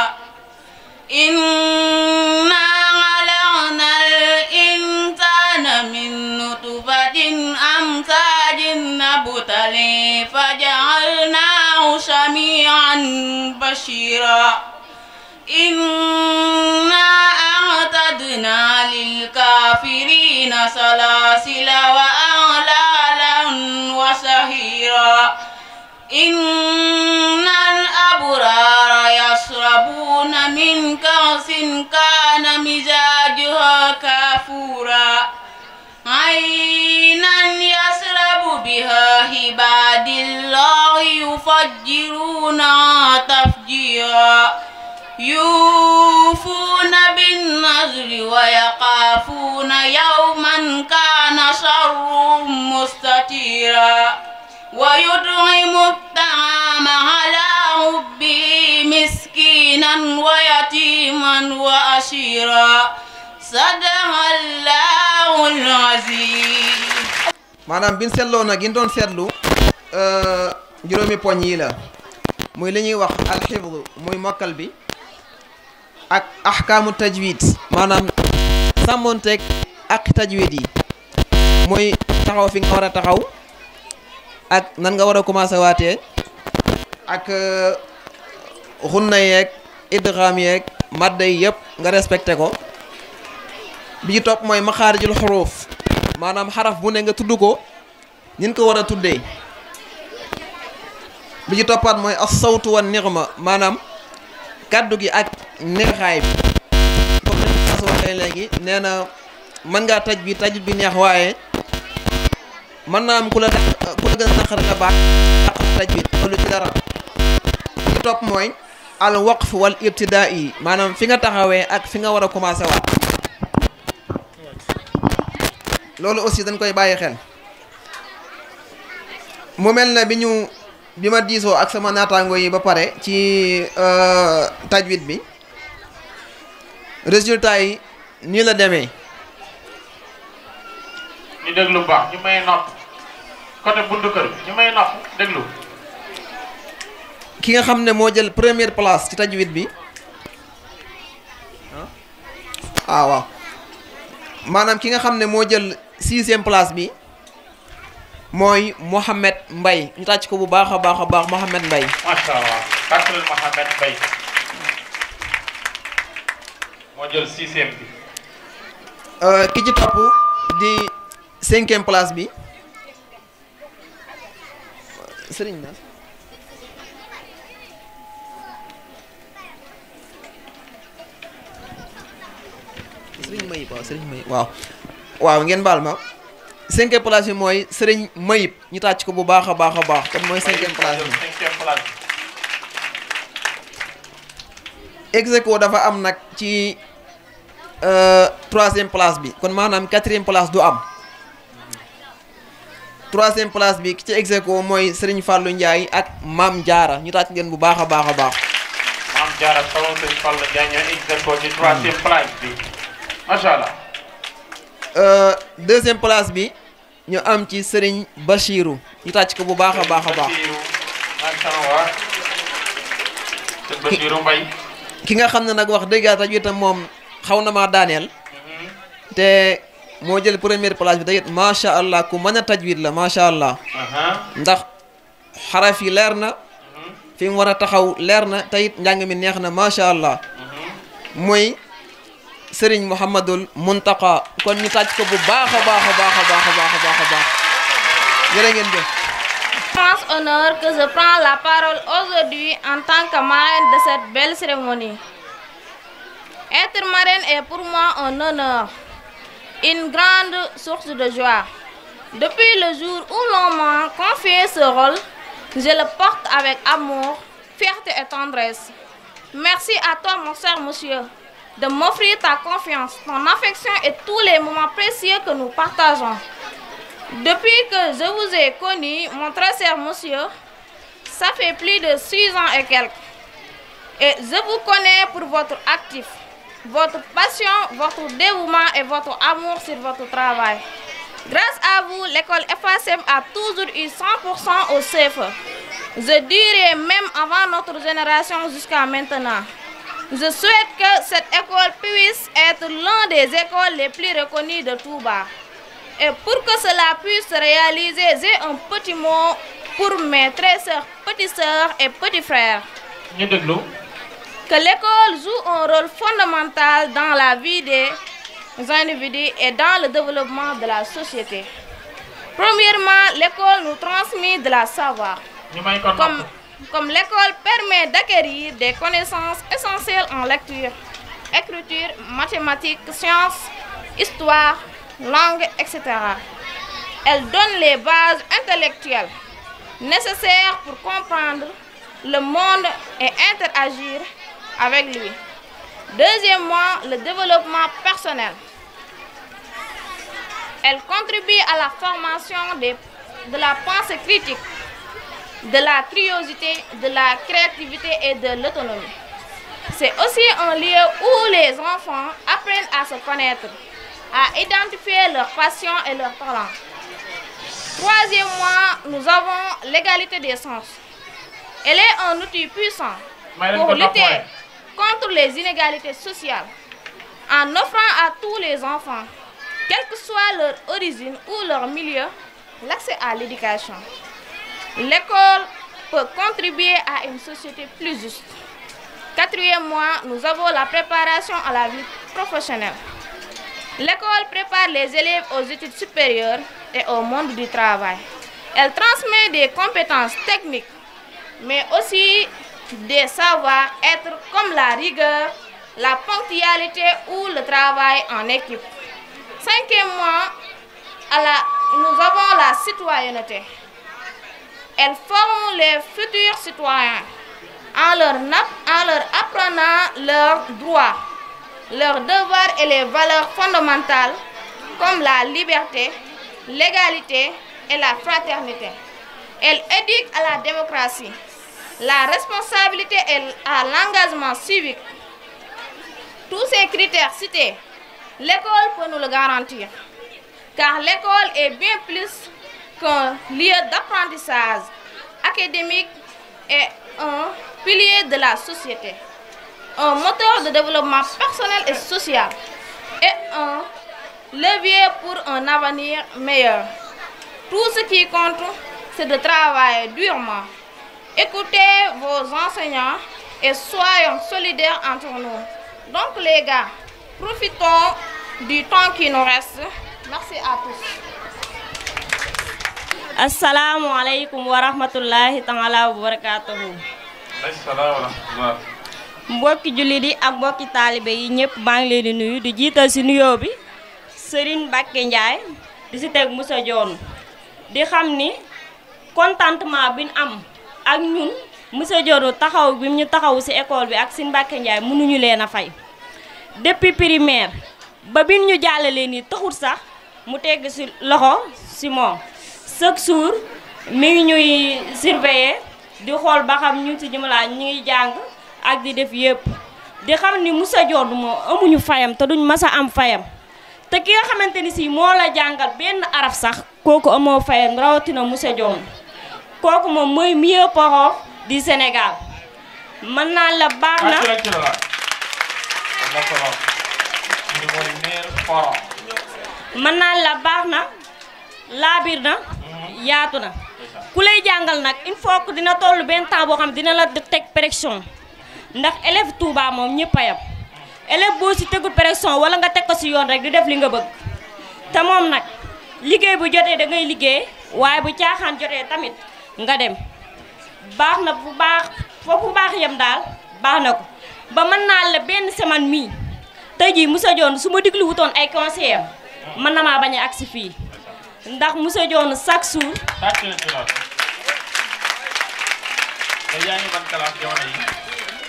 إنا خلقنا الإنسان من نطفة أمشاج نبتليه فجعلناه سميعا بصيرا. إنا أعتدنا للكافرين سلاسل وأغلالا وسعيرا. إن الأبرار يشربون من كأس كان مزاجها كافورا. عينا يشرب بها عباد الله يفجرونها تفجيرا. يوفون بالنذر ويخافون يوما كان شره مستطيرا. ويطعم الطعام على حبه مسكينا ويتيما وأسيرا. صدق الله العظيم. maanaam bin seetloo nag gin doon seetlu juróomi poñ yi la muy li ñuy wax alxifdu muy mokkal bi ak ahkaamu tajwid maanaam sàmmoonteeg ak tajwid yi muy taxaw fi nga war a taxaw ak nan nga war a commencé waatee ak xunna yeeg idgham yeeg madda yi yëpp nga respecté ko. bi ci topp mooy maxaarijul xuruuf maanaam xaraf bu ne nga tudd ko nin ko war a tuddee. bi ci toppaat mooy as-sawtu wan nighma maanaam kaddu gi ak neexaay bi comme ni ma waxee léegi nee na mën ngaa tajwid bi neex waaye mën naa am ku la gën a naqar nga baax ak tajwid loolu ci dara li ci topp mooy al waqf wal ibtidaa maanaam fi nga taxawee ak fi nga war a commencé waat loolu aussi dañ koy bàyyi xel mu mel na bi ma diisoo ak sama naataango yi ba pare ci tajwid bi résultat yi nii la demee. ñu déglu baax ñu may nopp côté buntu kër ñu may nopp déglu. ki nga xam ne moo jël première place ci tajwid bi waaw maanaam ki nga xam ne moo jël 6e place bi mooy Mohamed Mbaye ñu tàcc ko bu baax a baax Mohamed Mbaye. macha allah tàcc leen Mohamed Mbaye moo jël 6e bi. ki ci topp di 5e place bi Serigne Nas. Serigne Mayib waaw ngeen baal ma 5e place bi mooy Serigne Mayib ñu tàcc ko bu baax a baax kon mooy 5e place bi. ex aequo dafa am nag ci 3e place bi kon maanaam 4e place du am 3e place bi ci ex aequo mooy Serigne Fallou Ndiaye ak Maam Diarra ñu tàcc ngeen bu baax a baax. Maam Diarra sama Serigne Fallou Ndiaye ñoo ex aequo ci 3e place bi. macha allah. 2e place bi ñu am ci Serigne Bachirou ñu tàcc ko bu baax a baax. macha allah. Bachirou Mbaye. ki nga xam ne nag wax dëgg yàlla tajwid tam moom xaw na maa daaneel. te moo jël première place bi tey macha allah ku mën a tajwid la macha allah. ndax xaraf yi leer na. fi mu war a taxaw leer na te it njàng mi neex na macha allah. muy. Serigne Mouhamadul Muntaqa kon ñu tàcc ko bu baax a baax. jërë ngeen jëf. Immense honneur que je prends la parole aujourd'hui en tant que marraine de cette belle cérémonie. Être marraine est pour moi un honneur, une grande source de joie. Depuis le jour où l'on m'a confié ce rôle, je le porte avec amour, fierté et tendresse. Merci à toi, mon cher monsieur, de m'offrir ta confiance, ton affection et tous les moments précieux que nous partageons. Depuis que je vous ai connu, mon très cher monsieur, ça fait plus de 6 ans et quelques. Et je vous connais pour votre actif, votre passion, votre dévouement et votre amour sur votre travail. Grâce à vous, l'école FACM a toujours eu 100% au CFE. Je dirais même avant notre génération jusqu'à maintenant. Je souhaite que cette école puisse être l'une des écoles les plus reconnues de Touba. Et pour que cela puisse se réaliser, j'ai un petit mot pour mes très sœurs, petites sœurs et petits frères. Que l'école joue un rôle fondamental dans la vie des individus et dans le développement de la société. Premièrement, l'école nous transmet de la savoir. Comme l'école permet d'acquérir des connaissances essentielles en lecture, écriture, mathématiques, sciences, histoire, langue, etc. Elle donne les bases intellectuelles nécessaires pour comprendre le monde et interagir avec lui. Deuxièmement, le développement personnel. Elle contribue à la formation de la pensée critique, de la curiosité, de la créativité et de l'autonomie. C'est aussi un lieu où les enfants apprennent à se connaître, à identifier leurs passions et leurs talents. Troisièmement, nous avons l'égalité des chances. Elle est un outil puissant pour lutter contre les inégalités sociales, en offrant à tous les enfants, quelle que soit leur origine ou leur milieu, l'accès à l'éducation. L'école peut contribuer à une société plus juste. Quatrièmement, nous avons la préparation à la vie professionnelle. L'école prépare les élèves aux études supérieures et au monde du travail. Elle transmet des compétences techniques, mais aussi des savoir-être comme la rigueur, la ponctualité ou le travail en équipe. Cinquièmement, nous avons la citoyenneté. Elles forment les futurs citoyens en leur apprenant leurs droits, leurs devoirs et les valeurs fondamentales comme la liberté, l'égalité et la fraternité. Elles éduquent à la démocratie, la responsabilité et à l'engagement civique. Tous ces critères cités, l'école peut nous le garantir, car l'école est bien plus qu'un lieu d'apprentissage académique et un pilier de la société, un moteur de développement personnel et social et un levier pour un avenir meilleur. Tout ce qui compte, c'est de travailler durement. Écoutez vos enseignants et soyons solidaires entre nous. Donc les gars, profitons du temps qui nous reste. Merci à tous. Assalamu alaikum wa rahmatullahi ta'ala wa barakatuhu. Assalamu alaikum. Mbokki jullit yi ak mbokki taalibe yi ñëpp maa ngi leen di nuyu di jiital ci nuyoo bi Serigne Mbacké Ndiaye di ci teg Moussa Dione di xam ni contentement bi ñu am ak ñun Moussa Dione taxaw bi ñu taxaw ci école bi ak Serigne Mbacké Ndiaye mënuñu leen a fay depuis primaire ba bi ñu jàllalee nii taxul sax mu tegg ci loxo ci moom chaque jour mi ngi ñuy surveiller di xool ba xam ñu ci jëmala ñu ngi jàng ak di def yépp di xam ni Moussa Dione moo amuñu fayam te duñ mës a am fayam te ki nga xamante ni si moo la jàngal benn araf sax kooku amoo fayam rawatina Moussa Dione kooku moom mooy meilleur prof du Sénégal mën naa la baax na mën naa la baax na laabir na yaatu na ku lay jàngal nag il faut que dina toll benn temps boo xam dina la teg pression ndax élève Touba moom ñëpp a yam élève boo ci tegul pression wala nga teg ko ci yoon rek di def li nga bëgg te moom nag liggéey bu jotee da ngay liggéey waaye bu caaxaan jotee tamit nga dem baax na bu baax foofu baax yam daal baax na ko ba mën naa la benn semaine mii tey jii Moussa Dione su ma diglu wutoon ay conseillers mën na maa bañ a agsi fii ndax Moussa Dione chaque jour.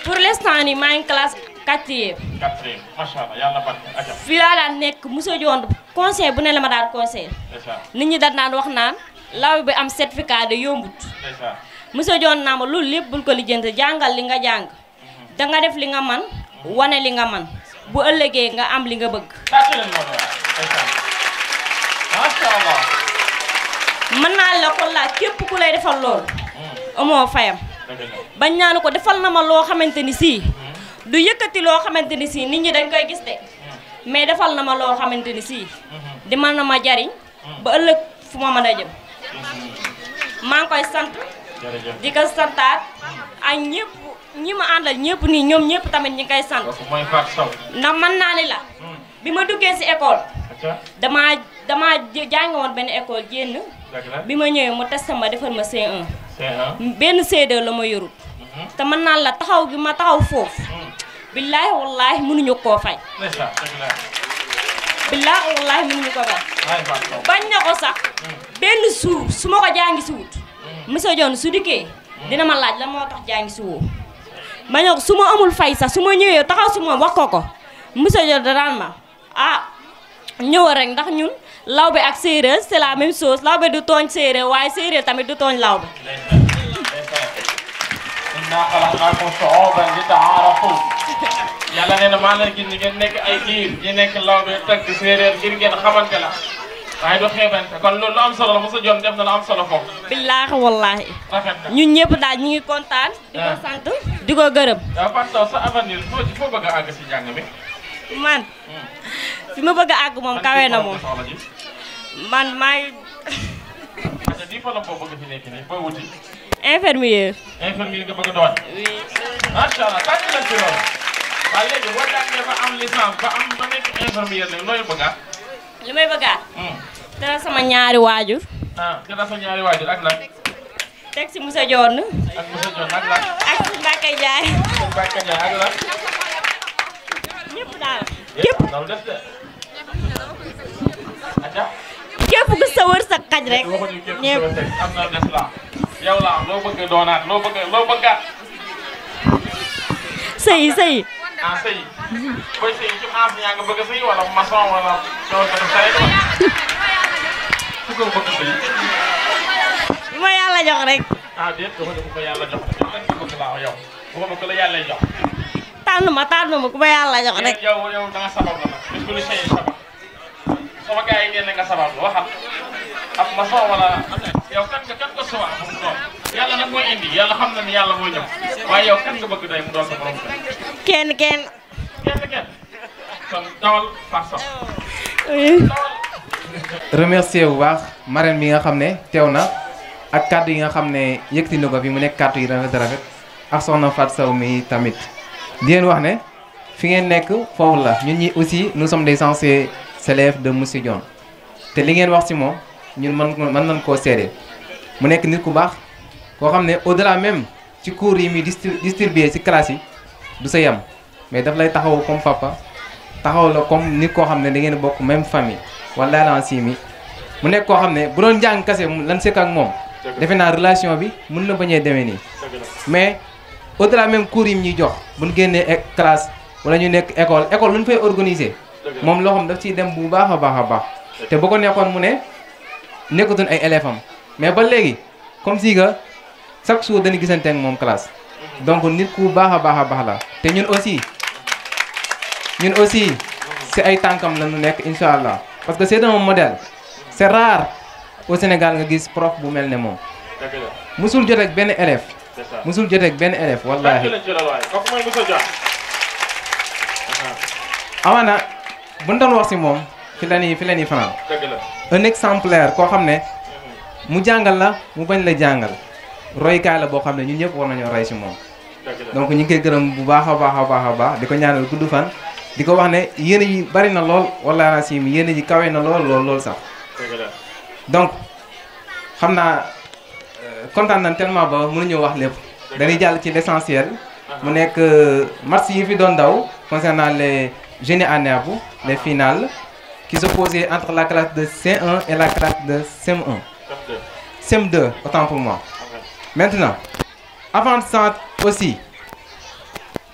pour l'instant nii maa ngi classe 4e. 4e macha allah yàlla barke. fii laa daan nekk Moussa Dione conseil bu ne la ma daan conseil. nit ñi dañ daan wax naan law bi am certificat de yombut. Moussa Dione naa ma loolu lépp bul ko lijjanti jàngal li nga jàng. danga def li nga man wane li nga man bu ëllëgee nga am li nga bëgg. macha allah. mën naa la ko laaj képp ku lay defal loolu. amoo fayam. bañ naa ko defal na ma loo xamante ni sii. du yëkkati loo xamante ni sii nit ñi dañ koy gis de. mais defal na ma loo xamante ni sii. di mën na ma jariñ. ba ëllëg fu ma mën a jëm. maa ngi koy sant. di ko santaat ak ñëpp ñi ma àndal ñëpp nii ñoom ñëpp tamit ñi koy sant. ndax mën naa ni la. bi ma duggee ci école. damaa jàng woon benn école génn. bi ma ñëwee mu testé ma defal ma C1. benn C2 la ma yorut. te mën naa la taxaw gi ma taxaw foofu. billaahi wallaahi mënuñu koo fay. billaahi wallaahi mënuñu ko fay. bañ na ko sax. benn suur su ma ko jàngi si wut. Moussa Dione su dikkee dina ma laaj la moo tax jàngi si woo. ma ñëw su ma amul fay sax su ma ñëwee taxaw si moom wax ko Moussa Dione daan ma ñëwal rek ndax ñun lawbe ak séeréer c'est la même chose lawbe du tooñ séeréer waaye séeréer tamit du tooñ lawbe. inna xalaqnaakum shu'uuban li ta'aarafu. yàlla nee na maa leen gis ngeen nekk ay giir ñi nekk lawbe teg ci séeréer ngir ngeen xamante la waaye du xeebante kon loolu lu am solo la Moussa Dione def na lu am solo foofu. billaahi wallaahi. ñun ñëpp daal ñu ngi kontaan. di ko sant di ko gërëm. waaw Fatou sa avenir foo bëgg a àgg si jàng mi. man fi ma bëgg a àgg moom kawe na moom man maay. parce que diplôme boo bëgg fi nekk nii booy wuti. infirmier. infirmier nga bëgg a doon. oui. macha allah tànn nañ ci loolu. waaye léegi boo jàngee ba am licence ba nekk infirmier léegi looy bëgg a. li may bëgg a. teral sama ñaari waajur. teral sa ñaari waajur ak lan. teg si Moussa Dione. ak Moussa Dione ak lan. ak Mbacke Ndiaye. Mbacke Ndiaye ak lan. ñëpp daal. képp daal des de. aja. képp ku sa wërsëg xaj rek. ñëpp am na des la. yow la loo bëgg doonaat loo bëggaat. sëy sëy. ah sëy. booy sëy ci maas yaa nga bëgg sëy wala maçon wala coono ko def sareet wala. su ko bëgg sëy. li ma yàlla jox rek. ah déet dama ne ko yàlla jox rek lan nga bëgg laa yow. waxuma ko la yàlla jox. tànn ma ku ma yàlla jox rek. yow da nga sabab la nag. bis bu lu sëy sabab. sama gars yi nee na nga sabab la waxal. ab maçon wala yow kan nga sowa bu mu doon. yàlla nag mooy indi yàlla xam na ni yàlla mooy ñëw. waaye yow kan nga bëgg day mu doon sa borom kër. kenn. kon dawal farsa. remercier bu baax marraine bi nga xam ne teew na ak kàddu yi nga xam ne yëkkati na ko fi mu nekk kàddu yi rafet ak soxna Fatou Sow mi tamit di leen wax ne fi ngeen nekk foofu la ñun ñi aussi nous sommes des anciens élèves de monsieur Dione te li ngeen wax ci moom ñun mën nañ koo seede mu nekk nit ku baax koo xam ne au-delà même ci cours yi muy distribuer ci classe yi du sa yem mais daf lay taxaw comme papa taxaw la comme nit koo xam ne da ngeen bokk même famille wala lan si mi mu nekk koo xam ne bu doon jàng kase lan sekk ak moom defe naa relation bi mën na bañee demee nii mais au-delà même cours yi ñuy jox bu ñu génnee classe wala ñu nekk école lu ñu fay organiser moom loo xam daf ciy dem bu baax a baax te bu ko nekkoon mu ne nekkatuñ ay élèves am mais ba léegi comme si que chaque jour dañuy gisante ak moom classe donc nit ku baax a baax la te ñun aussi si ay tànkam la ñu nekk incha allah parce que c'est un modèle c'est rare au Sénégal nga gis prof bu mel ne moom musul jot ak benn élève wallahi amaana bu ñu doon wax si moom fi la ñuy fanaan un exemplaire koo xam ne mu jàngal la mu bañ la jàngal roykaay la boo xam ne ñun ñëpp war nañoo roy si moom donc ñu ngi koy gërëm bu baax a baax di ko ñaanal gudd fan di ko wax ne yéene yi bari na lool wala si mi yéene yi kawe na lool sax donc xam naa kontaan nañ tellement ba mënuñu wax lépp dañuy jàll ci l'essentiel mu nekk match yi fi doon daw concernant les génies en herbe les finales qui s'opposaient entre la classe de C1 et la classe de CM1 CM2 autant pour moi maintenant avant ça aussi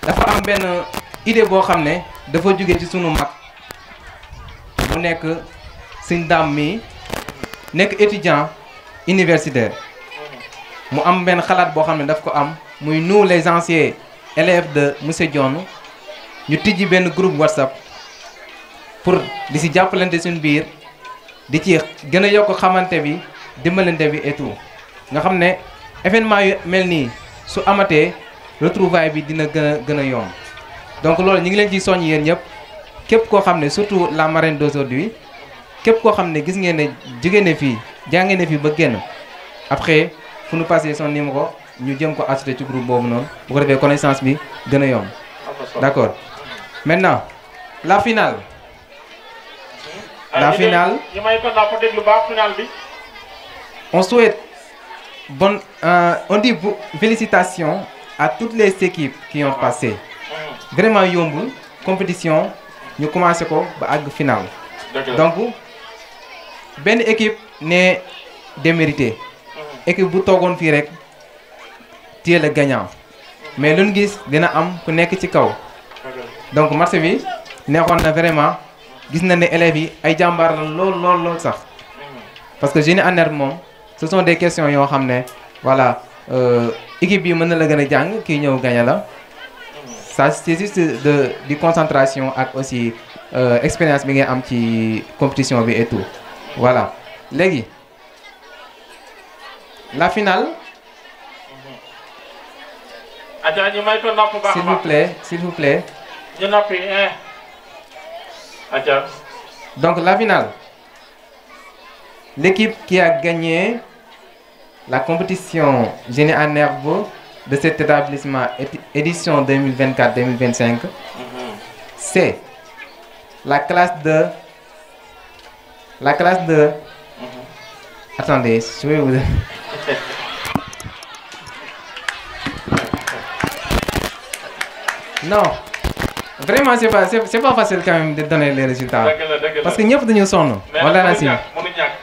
dafa am benn idée boo xam ne dafa jóge ci sunu mag mu nekk suñ daam mi nekk étudiant universitaire mu am benn xalaat boo xam ne daf ko am muy nous les anciens élèves de monsieur Dione ñu tijji benn groupe WhatsApp pour di si jàppalante suñu biir di ci gën a yokk xamante bi dimbalante bi et tout nga xam ne événement yu mel nii su amatee retrouvaille bi dina gën a yomb donc loolu ñu ngi leen ciy soññ yéen ñëpp képp koo xam ne surtout la marraine d'aujourd'hui képp koo xam ne gis ngeen ne jóge na fii jàngee na fii ba génn après fu ñu passé son numéro ñu jëm ko ajouter ci groupe boobu noonu bu ko defee connaissance bi gën a yomb d'accord maintenant la finale ñu may ko naa ko déglu baax finale bi on souhaite on dit félicitations à toutes les équipes qui ont passé vraiment yombul compétition ñu commencé ko ba àgg finale donc benn équipe ne démérité équipe bu toogoon fii rek téye le gagnant mais luñ gis dina am ku nekk ci kaw donc match bi neexoon na vraiment gis na ne élèves yi ay jàmbaar la lool sax parce que génie en herbe moom ce sont des questions yoo xam ne voilà équipe bi mën na la gën a jàng kii ñëw gagné la ça c'est juste di concentration ak aussi expérience bi ngay am ci compétition bi et tout voilà léegi la finale. ñu may ko nopp baax s'il vous plaît. ñu noppi donc la finale l'équipe qui a gagné la compétition génie en herbe de cet établissement édition 2024-2025 c'est la classe de attendez je vais vous Non, vraiment c'est pas facile quand même de donner les résultats. Parce que ñëpp dañu sonn. Wala na si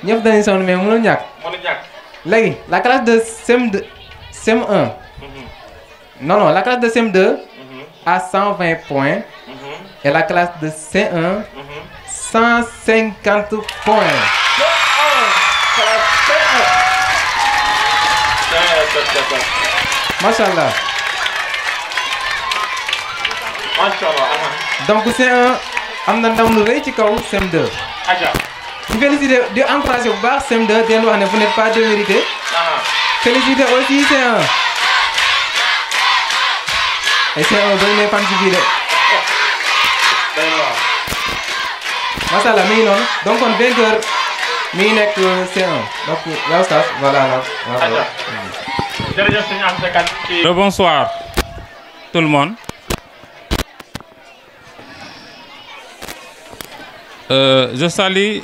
ñëpp dañu sonn mais mënul ñàkk. Léegi la classe de CM1. Non, la classe de CM2 a 120 points et la classe de C1 150 points. Machallah. Donc C1 am na ndam lu rëy ci kaw CM2. di féliciter di encourager bu baax CM2 di leen wax ne vous n'êtes pas démérité. Féliciter aussi C1. et C1 bëri na fan ci fii de. Machallah mi ngi noonu donc kon vainqueur mi ngi nekk C1 donc yow Oustaz voilà la. Bonsoir tout le monde. Je salue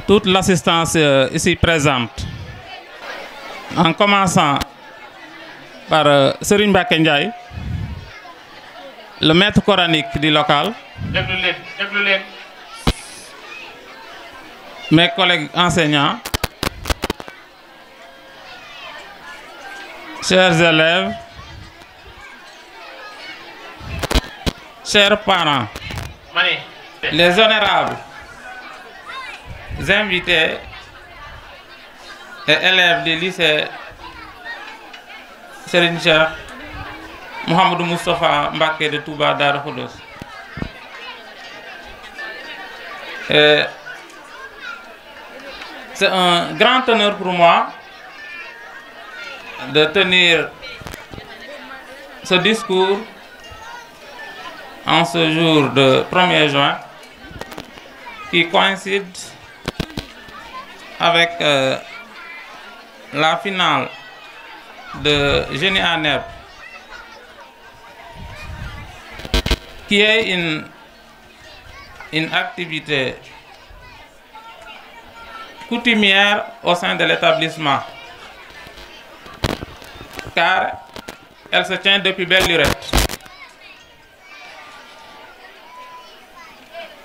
toute l'assistance ici présente. En commençant par Serigne Mbacké Ndiaye, le maître coranique du local. Mes collègues enseignants, chers élèves, chers parents, les honorables invités et élèves du lycée Serigne Cheikh Mouhamadou Moustapha Mbacké de Touba Darou Khoudoss. C'est un grand honneur pour moi de tenir ce discours en ce jour de 1er juin qui coïncide avec la finale de Génie en herbe, qui est une activité coutumière au sein de l'établissement, car elle se tient depuis belle lurette.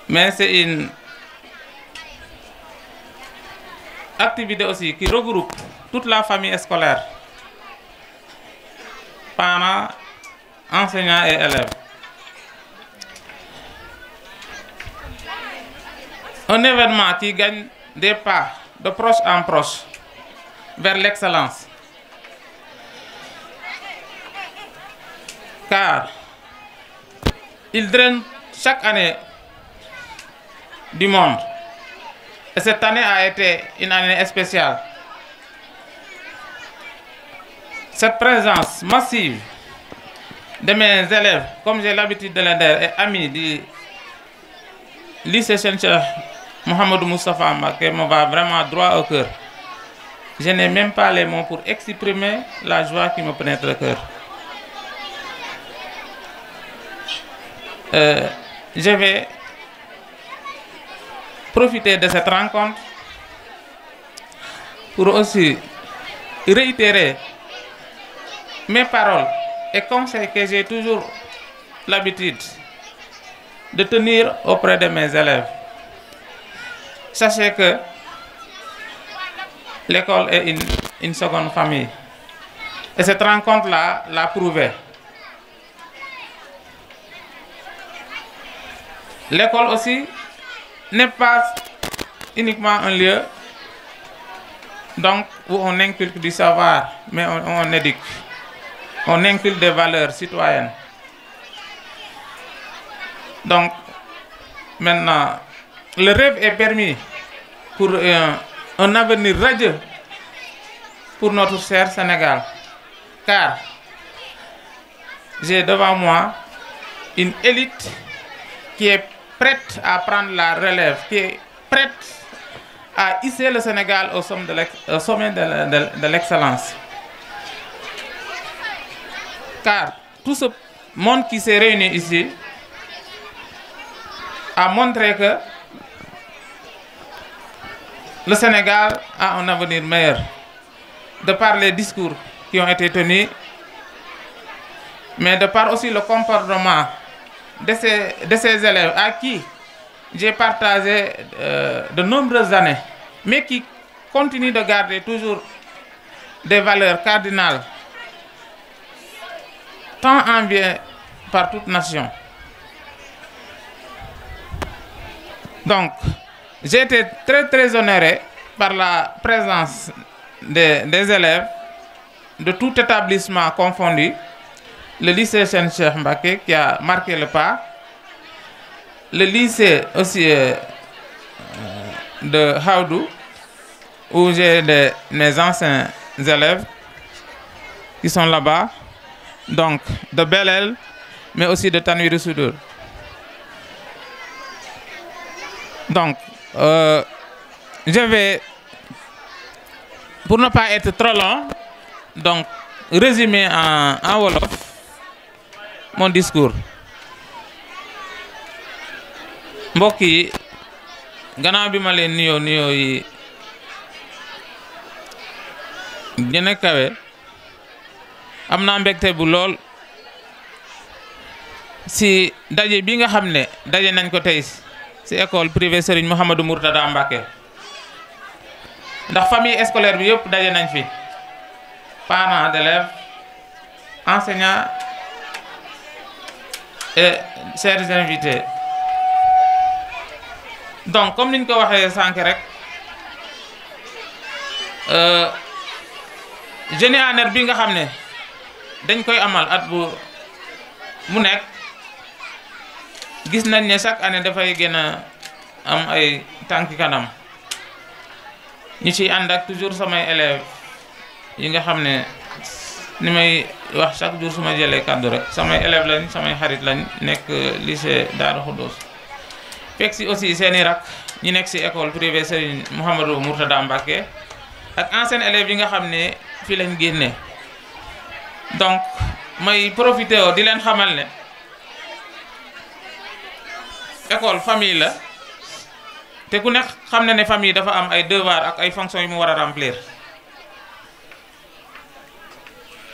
Mais c'est une activité aussi qui regroupe toute la famille scolaire, parents, enseignants et élèves. Un événement qui gagne des pas de proche en proche vers l'excellence. Car il draine chaque année du monde. Et cette année a été une année spéciale. Cette présence massive de mes élèves, comme j'ai l'habitude de les dire, et amis du lycée Cheikh Mouhamadou Moustapha Mbacké me va vraiment droit au cœur. Je n'ai même pas les mots pour exprimer la joie qui me pénètre le cœur. Je vais profiter de cette rencontre pour aussi réitérer mes paroles et conseils que j'ai toujours l'habitude de tenir auprès de mes élèves. Sachez que l'école est une seconde famille. Et cette rencontre-là l'a prouvé. L'école aussi n'est pas uniquement un lieu donc où on inculque du savoir, mais on éduque. On inculque des valeurs citoyennes. Donc, maintenant, le rêve est permis pour un avenir radieux pour notre cher Sénégal. Car j'ai devant moi une élite qui est prête à prendre la relève, qui est prête à hisser le Sénégal au sommet de l'excellence. Car tout ce monde qui s'est réuni ici a montré que le Sénégal a un avenir meilleur, de par les discours qui ont été tenus mais de par aussi le comportement de ces élèves à qui j'ai partagé de nombreuses années, mais qui continuent de garder toujours des valeurs cardinales, tant enviées par toute nation. Donc, j'ai été très honoré par la présence des élèves de tout établissement confondu, le lycée Cheikh Mbacké qui a marqué le pas, le lycée aussi de Haoudou, où j'ai mes anciens élèves qui sont là-bas, donc de Belel, mais aussi de Tanwir Soudour. Donc, je vais, pour ne pas être trop long, donc résumer en wolof mon discours. Mbokk yi gannaaw bi ma leen nuyoo yi gën a kawe, am naa mbégte bu lool si daje bi nga xam ne daje nañ ko tey si école privée Serigne Mouhamadou Mourtada Mbacké, ndax famille scolaire bi yëpp daje nañ fi, parents d'élèves, enseignants et chers invités. Donc comme niñ ko waxee sànq rek, Jeunes en Herbe bi nga xam ne dañ koy amal at bu mu nekk, gis nañ ne chaque année dafay gën a am ay tànki kanam. ñu ciy ànd ak toujours samay élèves yi nga xam ne ni may wax chaque jour su ma jëlee kàddu rek samay élèves lañ, samay xarit lañ, nekk lycée Darou Khoudoss. fekk si aussi seeni rak ñi nekk si école privée Serigne Mouhamadou Mourtada Mbacké ak anciens élèves yi nga xam ne fii lañ génne. donc may profité di leen xamal ne école famille la, te ku nekk xam na ne famille dafa am ay devoir ak ay fonctions yu mu war a remplir.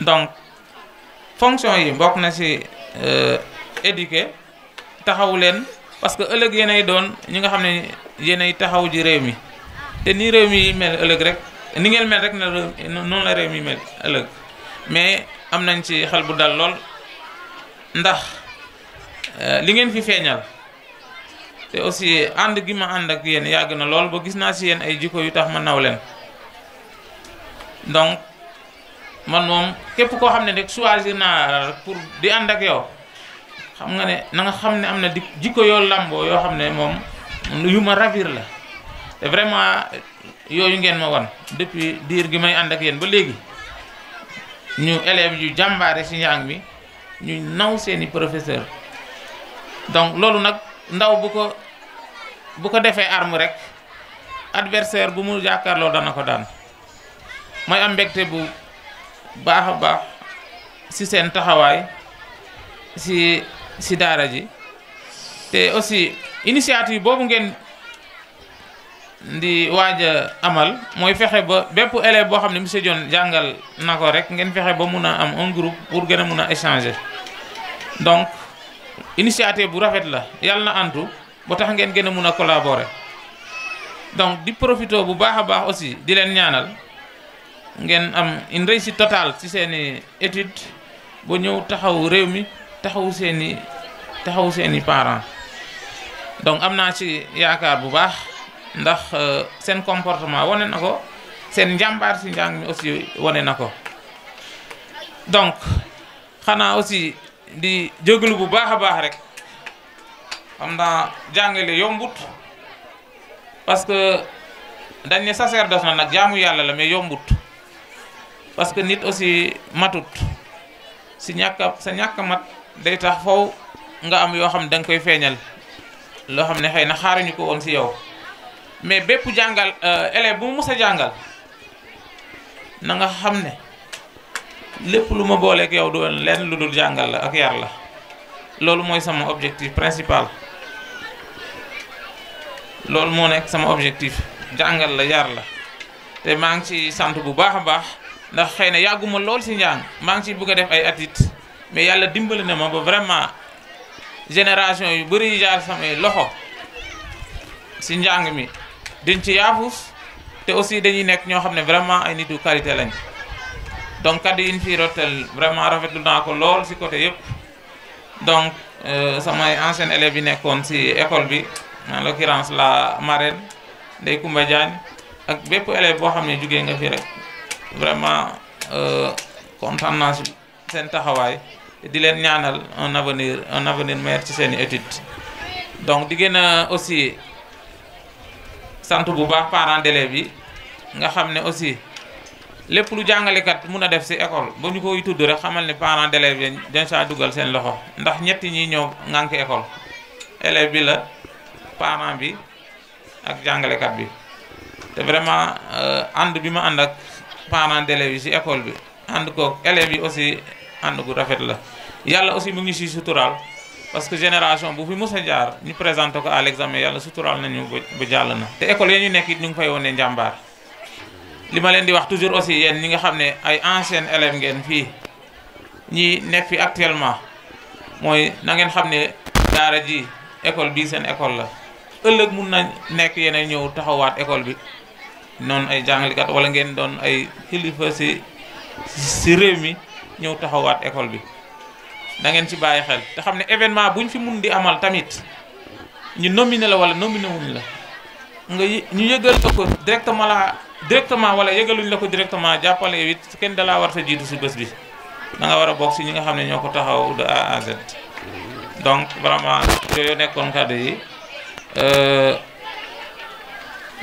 donc fonction yi bokk na ci éduquer, taxawu leen, parce que ëllëg yéenay doon ñi nga xam ne yéenay taxaw ji réew mi, te ni réew mi mel ëllëg rek ni ngeen mel rek na noonu la réew mi mel ëllëg. mais am nañ ci xel bu dal lool ndax li ngeen fi feeñal, te aussi ànd gi ma ànd ak yéen yàgg na lool ba gis naa ci yéen ay jikko yu tax ma naw leen. donc man moom képp koo xam ne rek choisir naa pour di ànd ak yow, xam nga ne na nga xam ne am na jikko yoo lamboo yoo xam ne moom yu ma ravir la, te vraiment yooyu ngeen ma wan depuis diir gi may ànd ak yéen ba léegi. ñu élèves yu jàmbaare ci njàng mi, ñu naw seeni professeur. donc loolu nag ndaw bu ko defee arme rek, adversaire bu mu jàkkaarloo dana ko daan. mooy am mbégte bu baax a baax ci seen taxawaay ci daara ji, te aussi initiative boobu ngeen di waaj a amal mooy fexe ba bépp élève boo xam ne monsieur Dione jàngal na ko rek ngeen fexe ba mun a am un groupe pour gën a mun a échanger. donc initiative bu rafet la, yàlla na antu ba tax ngeen gën a mun a collaborer. donc di profiter bu baax a baax aussi di leen ñaanal ngeen am une réussite totale ci seeni étude ba ñëw taxaw réew mi, taxaw seeni parents. donc am naa ci yaakaar bu baax ndax seen comportement wane na ko, seen njàmbaar ci njàng mi aussi wane na ko. donc xanaa aussi di jégalu bu baax a baax rek, xam naa jàngale yombut, parce que dañ ne sacerdoce na nag jaamu yàlla la, mais yombut, parce que nit aussi matut. sa ñàkk mat day tax faw nga am yoo xam ne da nga koy feeñal, loo xam ne xëy na xaaruñu ko woon ci yow. mais bépp jàngal élève bu mu mës a jàngal na nga xam ne lépp lu ma booleeg yow du leen lu dul jàngal la ak yar la. loolu mooy sama objectif principal, loolu moo nekk sama objectif, jàngal la, yar la. te maa ngi ci sant bu baax a baax, ndax xëy na yàgguma lool ci njàng, maa ngi ci bëgg a def ay atit, mais yàlla dimbali na ma ba vraiment génération yu bëri yu jaar samay loxo si njàng mi dañ ci yaafus te aussi dañuy nekk ñoo xam ne vraiment ay nitu qualité lañ donc kaddu yi ñu fi rotel vraiment rafetlu naa ko lool si côté yëpp donc samay anciens élèves yi nekkoon si école bi en l'occurrence la marraine Ndeye Koumba Diagne ak bépp élève boo xam ne jugee nga fi rek vraiment kontaan naa si seen taxawaay di leen ñaanal un avenir meilleur ci seen i études donc di gën a aussi sant bu baax parents d'élèves yi nga xam ne aussi lépp lu jàngalekat mun a def si école ba ñu koy tudd rek xamal ne parents d'élèves yi dañ saa dugal seen loxo ndax ñetti ñi ñëw ngànk école élève bi la parent bi ak jàngalekat bi te vraiment ànd bi ma ànd ak parents d'élèves yi si école bi ànd koog élèves yi aussi ànd gu rafet la yàlla aussi mu ngi si suturaal parce que génération bu fi mos a jaar ñu présenté ko à l'examen yàlla suturaal nañu ba jàll na te école yi ñu nekk it ñu ngi fay wone njàmbaar li ma leen di wax toujours aussi yéen ñi nga xam ne ay anciens élèves ngeen fii ñi nekk fi actuellement mooy na ngeen xam ne daara ji école bii seen école la ëllëg mun na nekk yeneen ñëw taxawaat école bi noonu ay jàngalekat wala ngeen doon ay kilifa si réew mi ñëw taxawaat école bi da ngeen ci bàyyi xel te xam ne événement buñ fi mun di amal tamit ñu nominé la wala nominé wuñ la nga ñu yëgal la ko directement wala yëgaluñ la ko directement jàppale yow it kenn da laa war sa jiitu si bés bi da nga war a bokk si ñi nga xam ne ñoo ko taxaw de A à Z donc vraiment yooyu nekkoon kàddu yi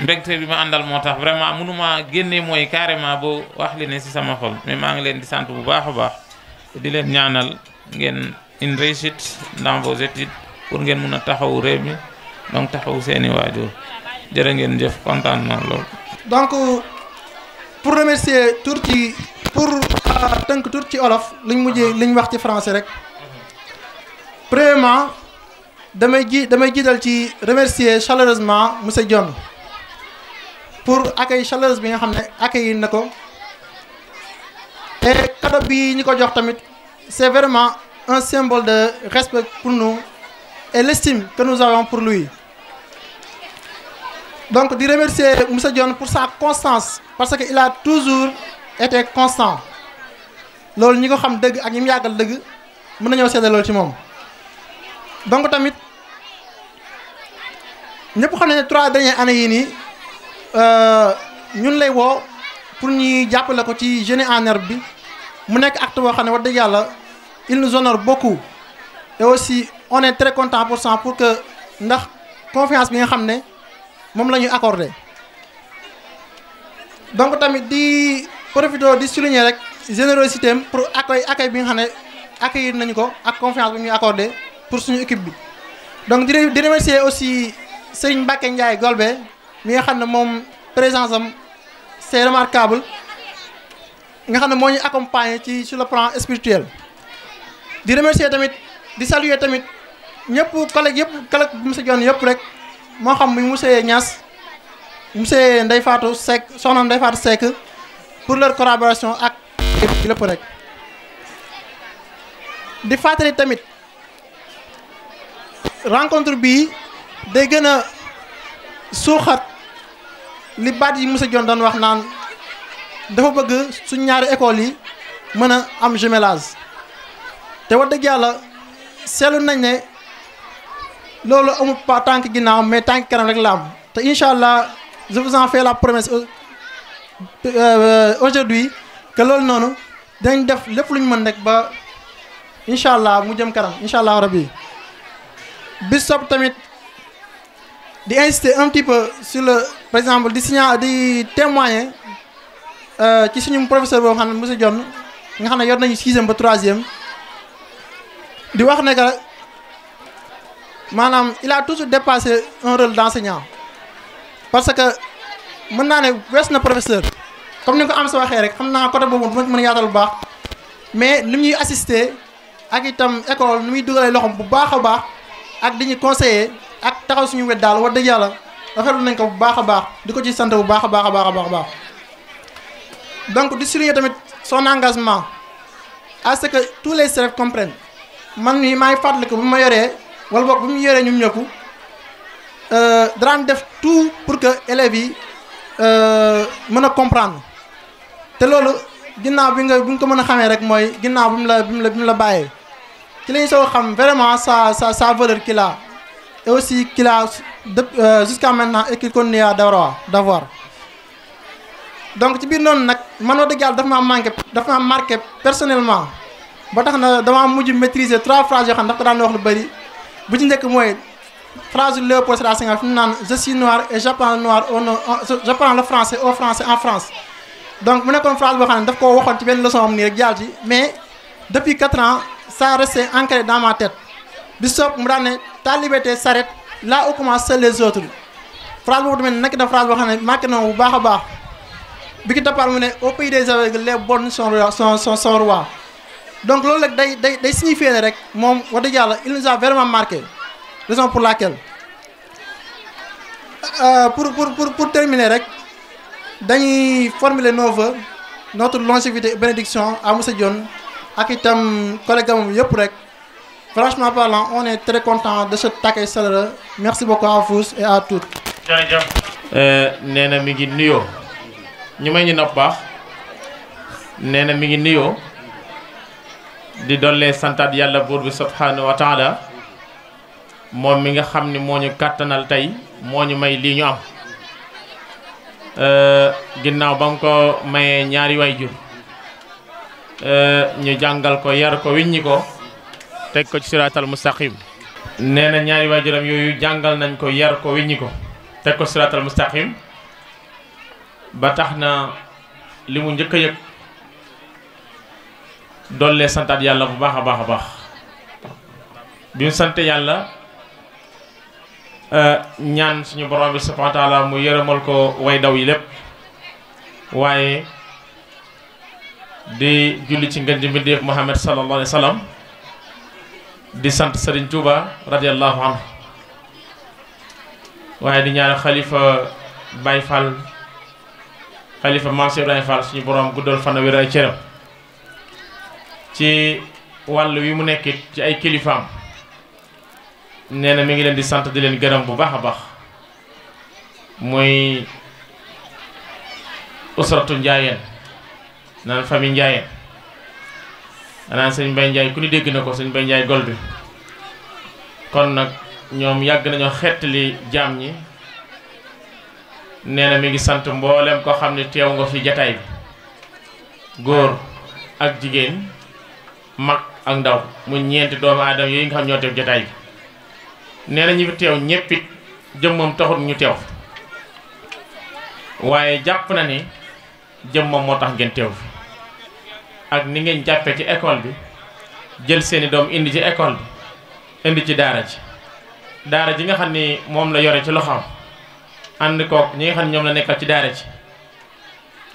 mbégte bi ma àndal moo tax vraiment mënuma génne mooy carrément boo wax li ne si sama xol mais maa ngi leen di sant bu baax a baax di leen ñaanal ngeen une réussite dans vos études pour ngeen mun a taxawu réew mi donc taxawu seeni waajur jërë ngeen jëf kontaan na lool. donc pour remercier tur ci pour tënk tur ci olof liñ wax ci français rek premièrement damay jiital ci remercier chaleureusement monsieur Dione pour accueil chaleureuse bi nga xam ne accueilli na ko et cadeau bi ñu ko jox tamit c'est vraiment un symbole de respect pour nous et l'estime que nous avons pour lui. Donc di remercier monsieur Dione pour sa constance parce que il a toujours été constant loolu ñi ko xam dëgg ak ñi mu yàggal dëgg mën nañoo seede loolu ci moom. donc tamit ñëpp xam ne 3 dernières années yii nii ñun lay woo pour ñuy jàppale ko ci Jeunes en Herbe bi mu nekk acte boo xam ne wax dëgg yàlla il nous honore beaucoup et aussi on est très content pour ça pour que ndax confiance bi nga xam ne moom la ñuy accordé. donc tamit di profité di souligner rek générosité am pour accueil bi nga xam ne accueillir nañu ko ak confiance bi ñuy accordé pour suñu équipe bi. donc di remercier aussi Serigne Mbacké Ndiaye Golbé mi nga xam ne moom présence am c'est remarquable nga xam ne moo ñu accompagner ci sur le plan spirituel. di remercier tamit di saluer tamit ñëpp collègue monsieur Dione yëpp rek moo xam muy monsieur Niass monsieur Ndeye Fatou Seck soxna Ndeye Fatou Seck pour leur collaboration ak lépp rek. di fàttali tamit rencontre bii day gën a suuxat li baat yi monsieur Dione doon wax naan dafa bëgg suñ ñaari écoles yi mën a am jumelage te wax dëgg yàlla seetlu nañ ne loolu amul pas tànk ginnaaw mais tànk kanam rek la am te incha allah je vous en fais la promesse aujourd'hui que loolu noonu dañ def lépp lu ñu mën rek ba incha allah mu jëm kanam incha allah rabbi bis sopp tamit di insister un petit peu sur le par exemple di témoigner ci suñu professeur boobu xam ne monsieur Dione nga xam ne yor nañu 6e ba 3e di wax ne que maanaam il a toujours dépassé un rôle d'enseignant parce que mën naa ne wees na professeur comme ni nga ko am sa waxee rek xam naa côté boobu du ma mën a yaatal bu baax mais ni ñuy assister ak itam école ni muy dugalee loxoom bu baax a baax ak di ñu conseiller ak taxaw suñu wet daal wax dëgg yàlla rafetlu nañ ko bu baax a baax di ko ci sant bu baax a baax. donc di souligner tamit son engagement à ce que tous les élèves comprennent man mii maa ngi fàttaliku bu ma yoree wala boog bu mu yoree ñum ñëpp daan def tout pour que élèves yi mën a comprendre te loolu ginnaaw bi nga ko mën a xamee rek mooy ginnaaw bi mu la bàyyee ci la ñu soo xam vraiment sa valeur qu'il a et aussi qu'il a jusqu'à maintenant et qu'il continue d'avoir donc ci biir noonu nag man wax dëgg yàlla dafa maa marqué personnellement ba tax na damaa mujj maîtriser 3 phrases yoo xam ne dafa ko daan wax lu bëri bu ci njëkk mooy phrase de Léopold Sédar Senghor fi mu naan je suis noir et j'apprends le noir j'apprends le français au français en France. donc mu nekkoon phrase boo xam ne daf koo waxoon ci benn leçon am nii rek jàll ci mais depuis 4 ans ça resté ancré dans ma tête bi soog mu daan ne ta liberté s'arrête là où commencent les autres phrase boobu tamit nekk na phrase boo xam ne marqué na bu baax a baax bi ki toppaat mu ne au pays des aveugles les borgnes sont rois donc loolu rek day signifier ne rek moom wax dëgg yàlla il nous a vraiment marqué raison pour laquelle pour terminer rek dañuy formuler nos vœux notre longévité et bénédiction à monsieur Dione ak itam collègue am yëpp rek franchement parlant on est très content de cet accueil chaleureux merci beaucoup à tous et à toutes. jërëjëf. nee na mi ngi nuyoo ñu may ñu nopp baax nee na mi ngi nuyoo di dollee santaat yàlla buur bi subhanahu wa taala moom mi nga xam ni moo ñu kàttanal tey moo ñu may lii ñu am. ginnaaw ba mu ko mayee ñaari waajur ñu jàngal ko yar ko wiññi ko teg ko ci siraatal mustaqim nee na ñaari waajuram yooyu jàngal nañ ko yar ko wiññi ko teg ko siraatal mustaqim ba tax na li mu njëkk a yëg dollee santaat yàlla bu baax a baax a baax bi mu sant yàlla ñaan suñu borom bi subhanahu wa taala mu yërëmal ko way daw yi lépp waaye di julli ci ngën ji mbindéef Muhammad sallallahu alayhi wa sallam di sant Serigne Touba radiallahu anhu waaye di ñaan xalifa Baye Fall xalifa Mame Cheikh Ibrahima Fall suñu borom guddal fan wér ay cëram ci wàll wi mu nekkit ci ay kilifaam nee na mi ngi leen di sant di leen gërëm bu baax a baax muy usratu njaayeen naan famille njaayeen naan sëñ Mbaye Ndiaye ku ni dégg na ko sëñ Mbaye Ndiaye gol bi kon nag ñoom yàgg nañoo xettali jaam ñi nee na mi ngi sant mboolem koo xam ne teew nga fi jataay bi góor ak jigéen mag ak ndaw mu ñeenti doomu aadama yooyu nga xam ñoo teew jataay bi nee na ñi fi teew ñéppit jëmmam taxut ñu teew waaye jàpp na ni jëmmam moo tax ngeen teew fi ak ni ngeen jàppee ci école bi jël seeni doom indi ci école bi indi ci daara ji nga xam ni moom la yore ci loxoom ànd kook ñi nga xam ne ñoom la nekkal ci daara ji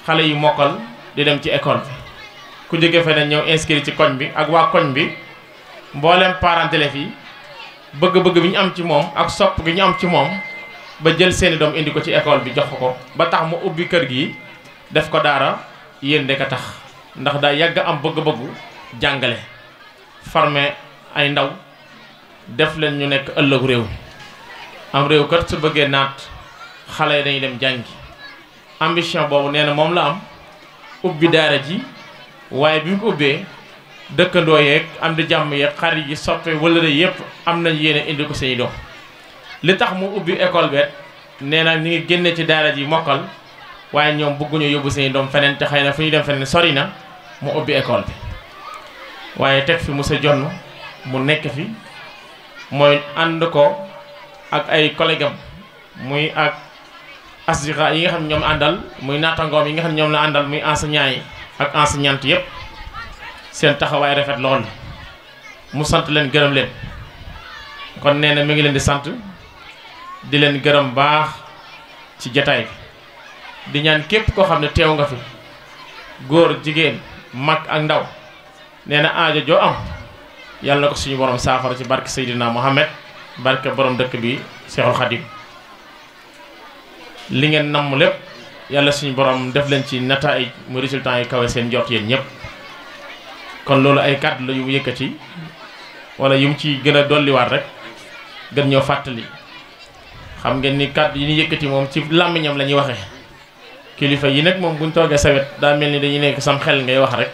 xale yu mokkal di dem ci école bi ku jóge feneen ñëw inscrit ci koñ bi ak waa koñ bi mboolem parents d'élèves yi bëgg-bëgg bi ñu am ci moom ak sopp gi ñu am ci moom ba jël seeni doom indi ko ci école bi jox ko ba tax mu ubbi kër gi def ko daara yéen de ka tax ndax daa yàgg am bëgg-bëggu jàngale former ay ndaw def leen ñu nekk ëllëgu réew am réew kat su bëggee naat xale yi dañuy dem jàngi ambition boobu nee na moom la am ubbi daara ji waaye bi mu ko ubbee dëkkandoo yeeg am di jàmm yeeg xarit yi soppe wëllëre yépp am nañ yéene indi ko seeni doom li tax mu ubbi école bet nee na ñu ngi génne ci daara ji mokkal waaye ñoom bëgguñu yóbbu seeni doom feneen te xëy na fu ñu dem feneen sori na mu ubbi école bi waaye teg fi monsieur Dione mu nekk fi mooy ànd ko ak ay collègue am muy ak asdiqa yi nga xam ne ñoom àndal muy naatangoom yi nga xam ne ñoom la àndal muy enseignants yi ak enseignantes yépp seen taxawaay rafet lool mu sant leen gërëm leen kon nee na mi ngi leen di sant di leen gërëm baax ci jataay bi di ñaan képp koo xam ne teew nga fi góor jigéen mag ak ndaw nee na aajo joo am yàlla na ko suñu borom saafara ci barke Seydina Mohamed barke borom dëkk bi Cheikhul Khadim li ngeen namm lépp yàlla suñu borom def leen ci nataay mu résultat yi kawe seen jot yéen ñëpp kon loolu ay kàddu la yu mu yëkkati wala yu mu ci gën a dolliwaat rek gën ñoo fàttali xam ngeen ni kàddu yi ñu yëkkati moom ci làmmiñam la ñuy waxee kilifa yi nag moom buñ toogee sawet daa mel ni dañuy nekk sam xel ngay wax rek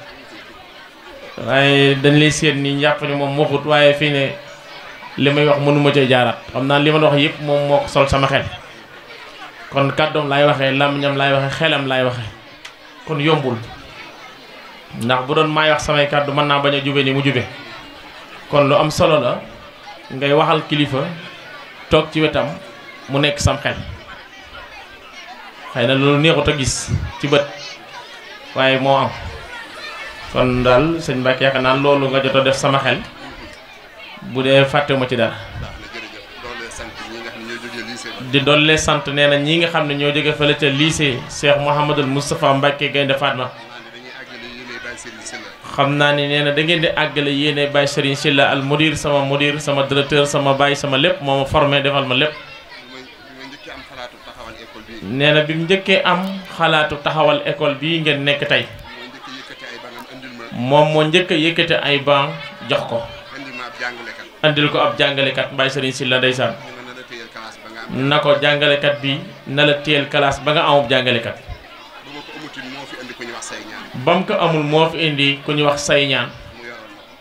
waaye dañ lay seet ni jàpp ni moom waxut waaye fii ne li may wax mënuma cay jaaraat xam naa li ma wax yëpp moom moo ko sol sama xel kon kàddoom laay waxee làmmiñam laay waxee xelam laay waxee kon yombul ndax bu doon maay wax samay kàddu mën naa bañ a jube ni mu jube kon lu am solo la ngay waxal kilifa toog ci wetam mu nekk sam xel xëy na loolu neexut a gis ci bët waaye moo am kon daal sëñ Mbacke yaakaar naa loolu nga jot a def sama xel bu dee fàttewuma ci dara di dollee sant nee na ñi nga xam ne ñoo jóge fële ca lycée Cheikh Mouhamadul Moustapha Mbacke Gaynde Fatma xam naa ni nee na da ngeen di àggale yéene Baye Serigne Sylla al mudir sama directeur sama baay sama lépp moo ma formé defal ma lépp nee na bi mu njëkkee am xalaatu taxawal école bii ngeen nekk tey moom moo njëkk a yëkkate ay banc jox ko andil ko ab jàngalekat Baye Serigne Sylla ndeysaan na ko jàngalekat bi na la téyel classe ba nga amub jàngalekat ba mu ko amul moo fi indi ku ñu wax say ñaan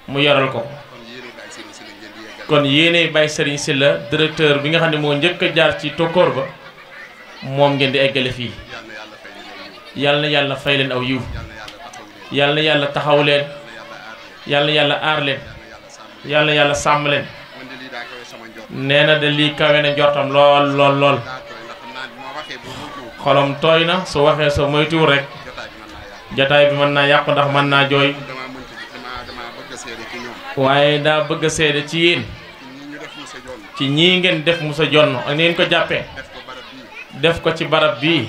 mu yoral ko kon yéene Baye Serigne Sylla directeur bi nga xam ne moo njëkk a jaar ci tokkoor ba moom ngeen di eggale fii yàlla na yàlla fay leen aw yiw yàlla na yàlla taxaw leen yàlla na yàlla aar leen yàlla na yàlla sàmm leen nee na de lii kawe na njortam lool xolom tooy na su waxee sa moytuwul rek jataay bi mën naa yàqu ndax mën naa jooy waaye daa bëgg a seede ci yéen ci ñii ngeen def Moussa Jonn ak ngeen ko jàppee def ko ci barab bii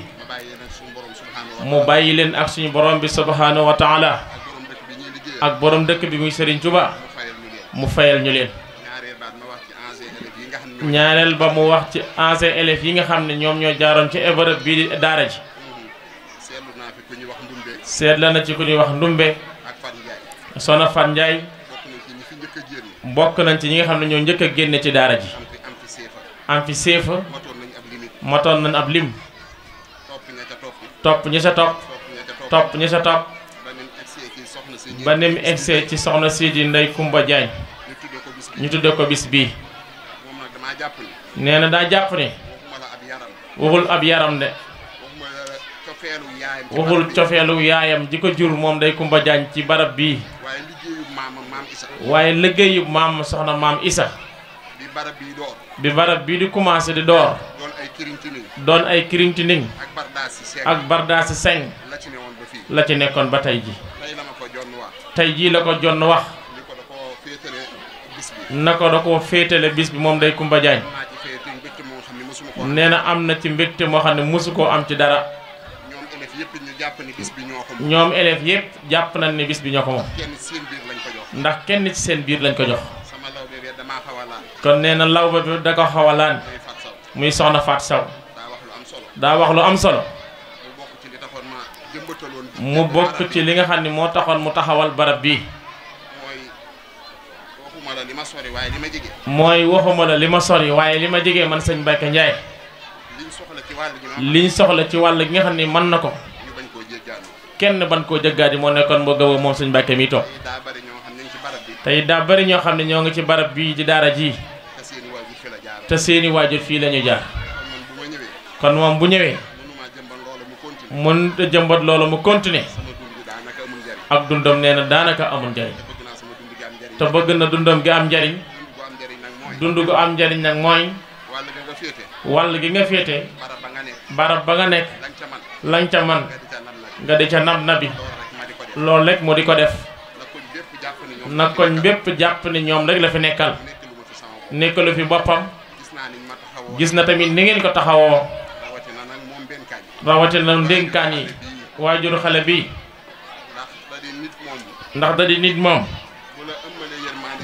mu bàyyi leen ak suñu borom bi subhanahu wa taala ak borom dëkk bi muy Serigne Touba mu fayal ñu leen ñaareel ba mu wax ci ancien élèves yi nga xam ne ñoom ñoo jaaroon ci ébarab bii di daara ji seetla na ci ku ñuy wax ndumbe Soxna Fat Ndiaye bokk nañ ci ñi nga xam ne ñoo njëkk a génne ci daara ji am fi séefa motoon nañ ab lim topp ñi sa topp ñi sa topp ba ni mu egsee ci soxna Sidi Ndey Kumba Jaañ ñu tudde ko bis bii nee na daa jàpp ne waxul ab yaram de waxul cofeelu yaayam ji ko jur moom Ndey Kumba Jaañ ci barab bii waaye liggéeyub maam soxna maam Isa bi barab bii di commencé di door doon ay kirintining ak bardaasi seng la ci nekkoon ba tey ji tey jii la ko jonn wax na ko da ko féetale bis bi moom Ndey Kumba Jaañ nee na am na ci mbégte moo xam ne mosu koo am ci dara ñoom élèves yépp jàpp nañ ne bis bi ñoo ko moom ndax kenn ci seen biir lañ ko jox kon nee na lawba bi da ko xawalaan muy soxna Faat Saw daa wax lu am solo mu bokk ci li nga xam ne moo taxoon mu taxawal barab bii mooy waxuma la li ma sori waaye li ma jege man sëñ Mbacke Ndiaye liñ soxla ci wàll gi nga xam ne mën na ko kenn ban koo jëggaati moo nekkoon moo gëw moom sëñ Mbacke mi toog tey daa bari ñoo xam ne ñoo ngi ci barab bii di daara ji te seeni waajur fii la ñu jaar kon moom bu ñëwee mënut a jëmbat loolu mu continuer ak dundam nee na daanaka amul njariñ te bëgg na dundam gi am njariñ dund gu am njariñ nag mooy wàll gi nga féete barab ba nga nekk lañ ca man nga di ca nabi loolu rek mu di ko def na koñ bépp jàpp ne ñoom rek la fi nekkal nekkalu fi boppam gis na tamit ni ngeen ko taxawoo rawatina ndénkaan yi waajuru xale bi ndax da di nit moom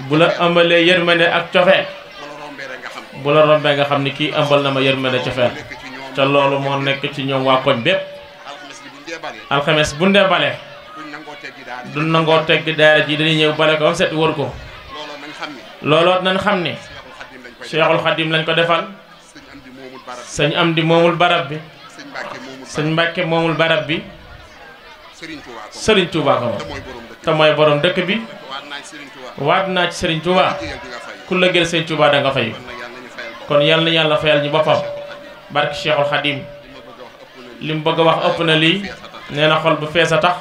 bu la ëmbalee yërmande ak cofeel bu la rombee nga xam ni kii ëmbal na ma yërmande cofeel te loolu moo nekk ci ñoom waa koñ bépp alxames bu ndee bale du nangoo teggi daara ji dañuy ñëw bale ko am set wër ko looloo nañ xam ne Cheikhul Khadim lañ ko defal sëñ Amdi moomul barab bi sëñ Mbàkke moomul barab bi Serigne Touba ko moom te mooy borom dëkk bi waat naa ci Serigne Touba ku la gël Serigne Touba da nga fay kon yal na yàlla fayal ñu boppam barke Cheikhul Khadim li mu bëgg a wax ëpp na lii nee na xol bu fees a tax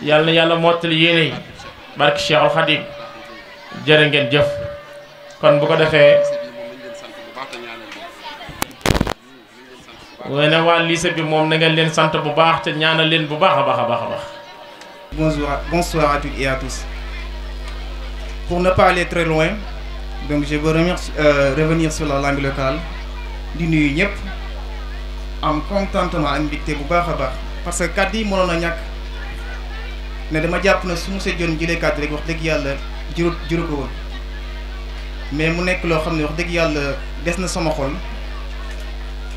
yal na yàlla mottali yéene yi barke Cheikhul Khadim jërë ngeen jëf kon bu ko defee wene waa lycée bi moom na ngeen leen sant bu baax te ñaanal leen bu baax a baax a baax a baax. Bonsoir à toutes et à tous. Pour ne pas aller très loin, donc je veux revenir sur la langue locale di nuyu ñëpp am contentement ak mbégte bu baax a baax parce que kàddu yi mënoon a ñàkk ne dama jàpp na su monsieur Dione jëlee kàddu rek wax dëgg yàlla juru ko woon mais mu nekk loo xam ne wax dëgg yàlla des na sama xol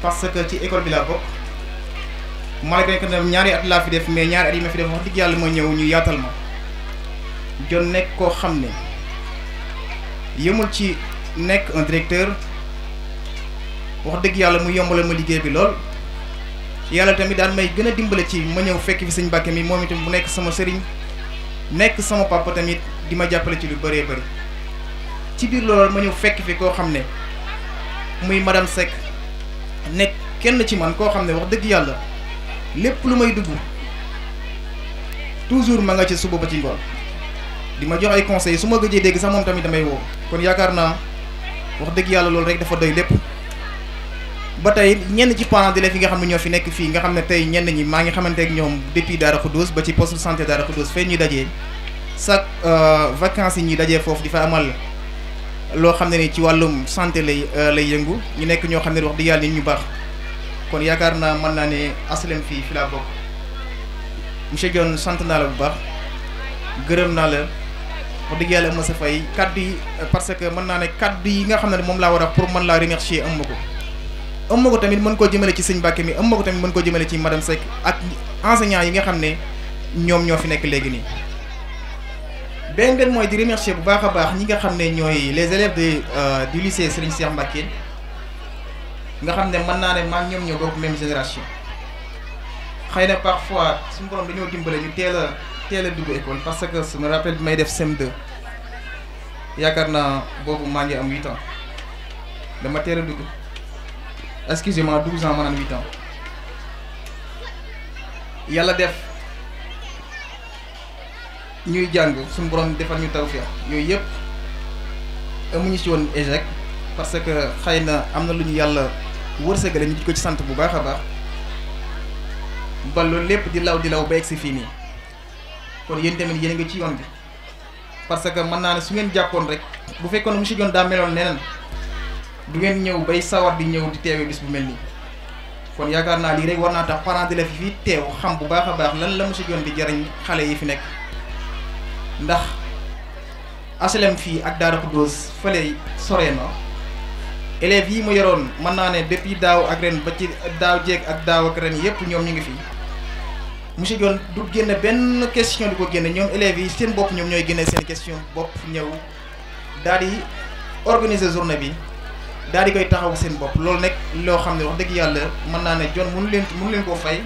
parce que ci école bi laa bokk malgré que ñaari at laa fi def mais ñaari at yi ma fi def wax dëgg yàlla ma ñëw ñu yaatal ma Dione nekk koo xam ne yëmul ci nekk un directeur wax dëgg yàlla mu yombalal ma liggéey bi lool yàlla tamit daan may gën a dimbale ci ma ñëw fekk fi sëñ Mbàkke mi moom itam bu nekk sama sëriñ nekk sama papa tamit di ma jàppale ci lu bëree bëri ci biir loolu ma ñëw fekk fi koo xam ne muy madame Seck nekk kenn ci man koo xam ne wax dëgg yàlla lépp lu may dugg toujours ma nga ci suba ba ci ngoon di ma jox ay conseils su ma gëjee dégg sax moom tamit damay woo kon yaakaar naa wax dëgg yàlla loolu rek dafa doy lépp ba tey ñenn ci parents d'élèves yi nga xam ne ñoo fi nekk fii nga xam ne tey ñenn ñi maa ngi xamante ak ñoom depuis Daara Khoudoss ba ci poste de santé Daara Khoudoss fee ñuy dajee chaque vacances yi ñuy dajee foofu di fa amal loo xam ne ni ci wàllum santé lay yëngu ñu nekk ñoo xam ne wax dëgg yàlla nit ñu baax kon yaakaar naa mën naa ne aslem fii fi laa bokk monsieur Dione sant naa la bu baax gërëm naa la wax dëgg yàlla ma sa fay kaddu yi parce que mën naa ne kaddu yi nga xam ne moom laa war a pour mën laa remercier am ma ko tamit mën koo jëmale ci sëñ Mbàkke mi am ma ko tamit mën koo jëmale ci madame Seck ak enseignants yi nga xam ne ñoom ñoo fi nekk léegi nii benn mooy di remercier bu baax a baax ñi nga xam ne ñooy les élèves du lycée Serigne Cheikh Mbacke nga xam ne mën naa ne maa ñoom ñoo bokk même génération xëy na parfois suñu borom dañoo dimbale ñu teel a dugg école parce que je me rappelle bi may def CM2 yaakaar naa boobu maa ngi am 8 ans dama teel a dugg excusez-moi 12 ans maanaam 8 ans yàlla def ñuy jàng suñu borom defal ñu tawfeex yooyu yëpp amuñu ci woon échec parce que xëy na am na lu ñu yàlla wërsëgale ñu di ko ci sant bu baax a baax ba loolu lépp di law ba egsi fii nii kon yéen tamit yéen a ngi ci yoon bi parce que mën naa ne su ngeen jàppoon rek bu fekkoon ne monsieur Dione daa meloon neneen du ngeen ñëw bay sawar di ñëw di teewee bis bu mel nii kon yaakaar naa lii rek war naa tax parents d'élèves yi fii teew xam bu baax a baax lan la monsieur Dione di jariñ xale yi fi nekk ndax HLM fii ak Daara Khoudoss fële soree na élèves yi mu yoroon mën naa ne depuis daaw ak ren ba ci daaw jéeg ak daaw ak ren yépp ñoom ñu ngi fi monsieur Dione du génne benn question di ko génne ñoom élèves yi seen bopp ñoom ñooy génne seen question bopp ñëw daal di organiser journée bi daal di koy taxaw seen bopp loolu nekk loo xam ne wax dëgg yàlla mën naa ne Dione mënu leen koo fay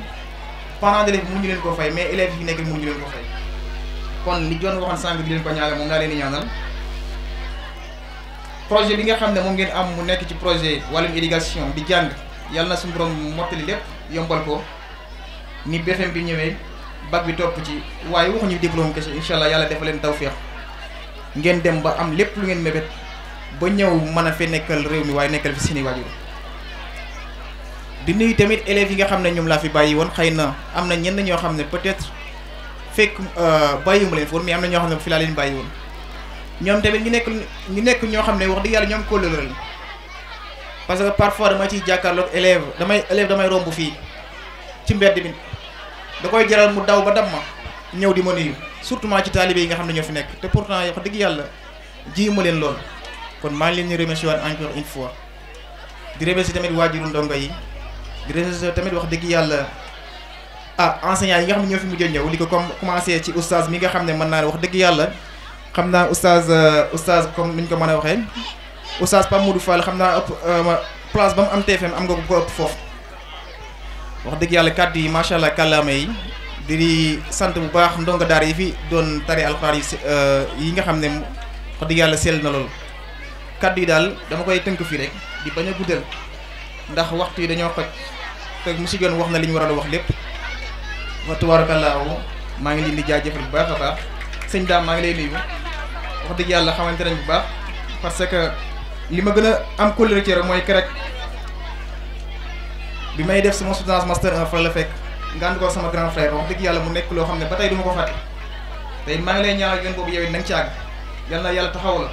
parents d'élèves mënuñu leen koo fay mais élèves yi nekk mënuñu leen koo fay kon li Dione waxoon sànq di leen ko ñaanal moom daa leen di ñaanal projet bi nga xam ne moom ngeen am mu nekk ci projet wàllum éducation di jàng yàlla na suñu borom mottali lépp yombal ko ni BFM bi ñëwee bac bi topp ci waaye waxuñu diplôme kese incha allah yàlla defal leen tawféex ngeen dem ba am lépp lu ngeen mébét ba ñëw mën a fee nekkal réew mi waaye nekkal fi seeni waajur di nuyu tamit élèves yi nga xam ne ñoom laa fi bàyyi woon xëy na am na ñenn ñoo xam ne peut-être fekk bàyyiwuma leen foon mais am na ñoo xam ne fi laa leen bàyyi woon ñoom tamit ñu nekk ñoo xam ne wax dëgg yàlla ñoom kóllëre la parce que parfois dama ciy jàkkaarloog élève damay romb fii ci mbedd bi da koy jaral mu daw ba dam ma ñëw di ma nuyu surtout ci taalibe yi nga xam ne ñoo fi nekk te pourtant wax dëgg yàlla ji ma leen lool kon maa ngi leen di remercier waat encore une fois di remercier tamit waajuru ndongo yi di remercier tamit wax dëgg yàlla enseignants yi nga xam ne ñoo fi mujj ñëw li ko commencé ci oustaz mi nga xam ne mën naa ne wax dëgg yàlla xam naa oustaz comme ni ñu ko mën a waxee oustaz Pape Modou Fall xam naa ëpp place ba mu am TFM am nga ko ëpp foofu wax dëgg yàlla kàddu yi macha allah kàllaama yi di sant bu baax ndongo daara yi fi doon tari alxuraan yi nga xam ne wax dëgg yàlla sell na loolu kàddu yi daal dama koy tënk fii rek di bañ a guddal ndax waxtu yi dañoo xoj te monsieur Dione wax na li ñu war a wax lépp wa tabaarakallaahu maa ngi leen di jaajëfal bu baax a baax sëñ daam maa ngi lay nuyu wax dëgg yàlla xamante nañ bu baax parce que li ma gën a am kóllëre ci rek mooy que rek bi may def sama soutenance master 1 fa la fekk nga ànd ko sama grand frère wax dëgg yàlla mu nekk loo xam ne ba tey du ma ko fàtte tey maa ngi lay ñaanal yoon boobu yow it na nga ci àgg yal na yàlla taxaw la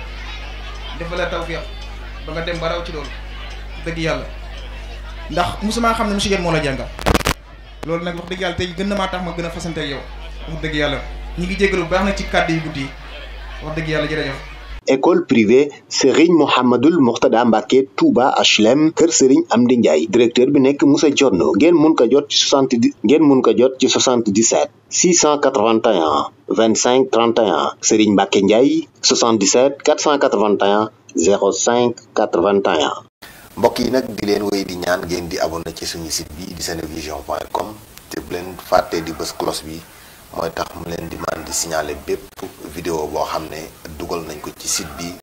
defal la tawfiq ba nga dem ba raw ci loolu dëgg yàlla ndax musuma xam ne monsieur Dione moo la jàngal loolu nag wax dëgg yàlla tey gën na maa tax ma gën a fasante ak yow wax dëgg yàlla ñi ngi jégalu bu baax nag ci kàddu yu guddi yi wax dëgg yàlla jërëjëf. école privée Serigne Mohamadul Mourtada Mbacké Touba HLM kër Serigne Amdi Ndiaye directeur bi nekk Moussa Dione ngeen mun ko jot ci 77 681 25 31 Serigne Mbacké Ndiaye 77 481 05 81. mbokk yi nag di leen wéy di ñaan ngeen di abonné ci suñu site bi di senevision.com te bu leen fàtte di bës cloche bi mooy tax mu leen di man di signaler bépp vidéo boo xam ne dugal nañ ko ci site bi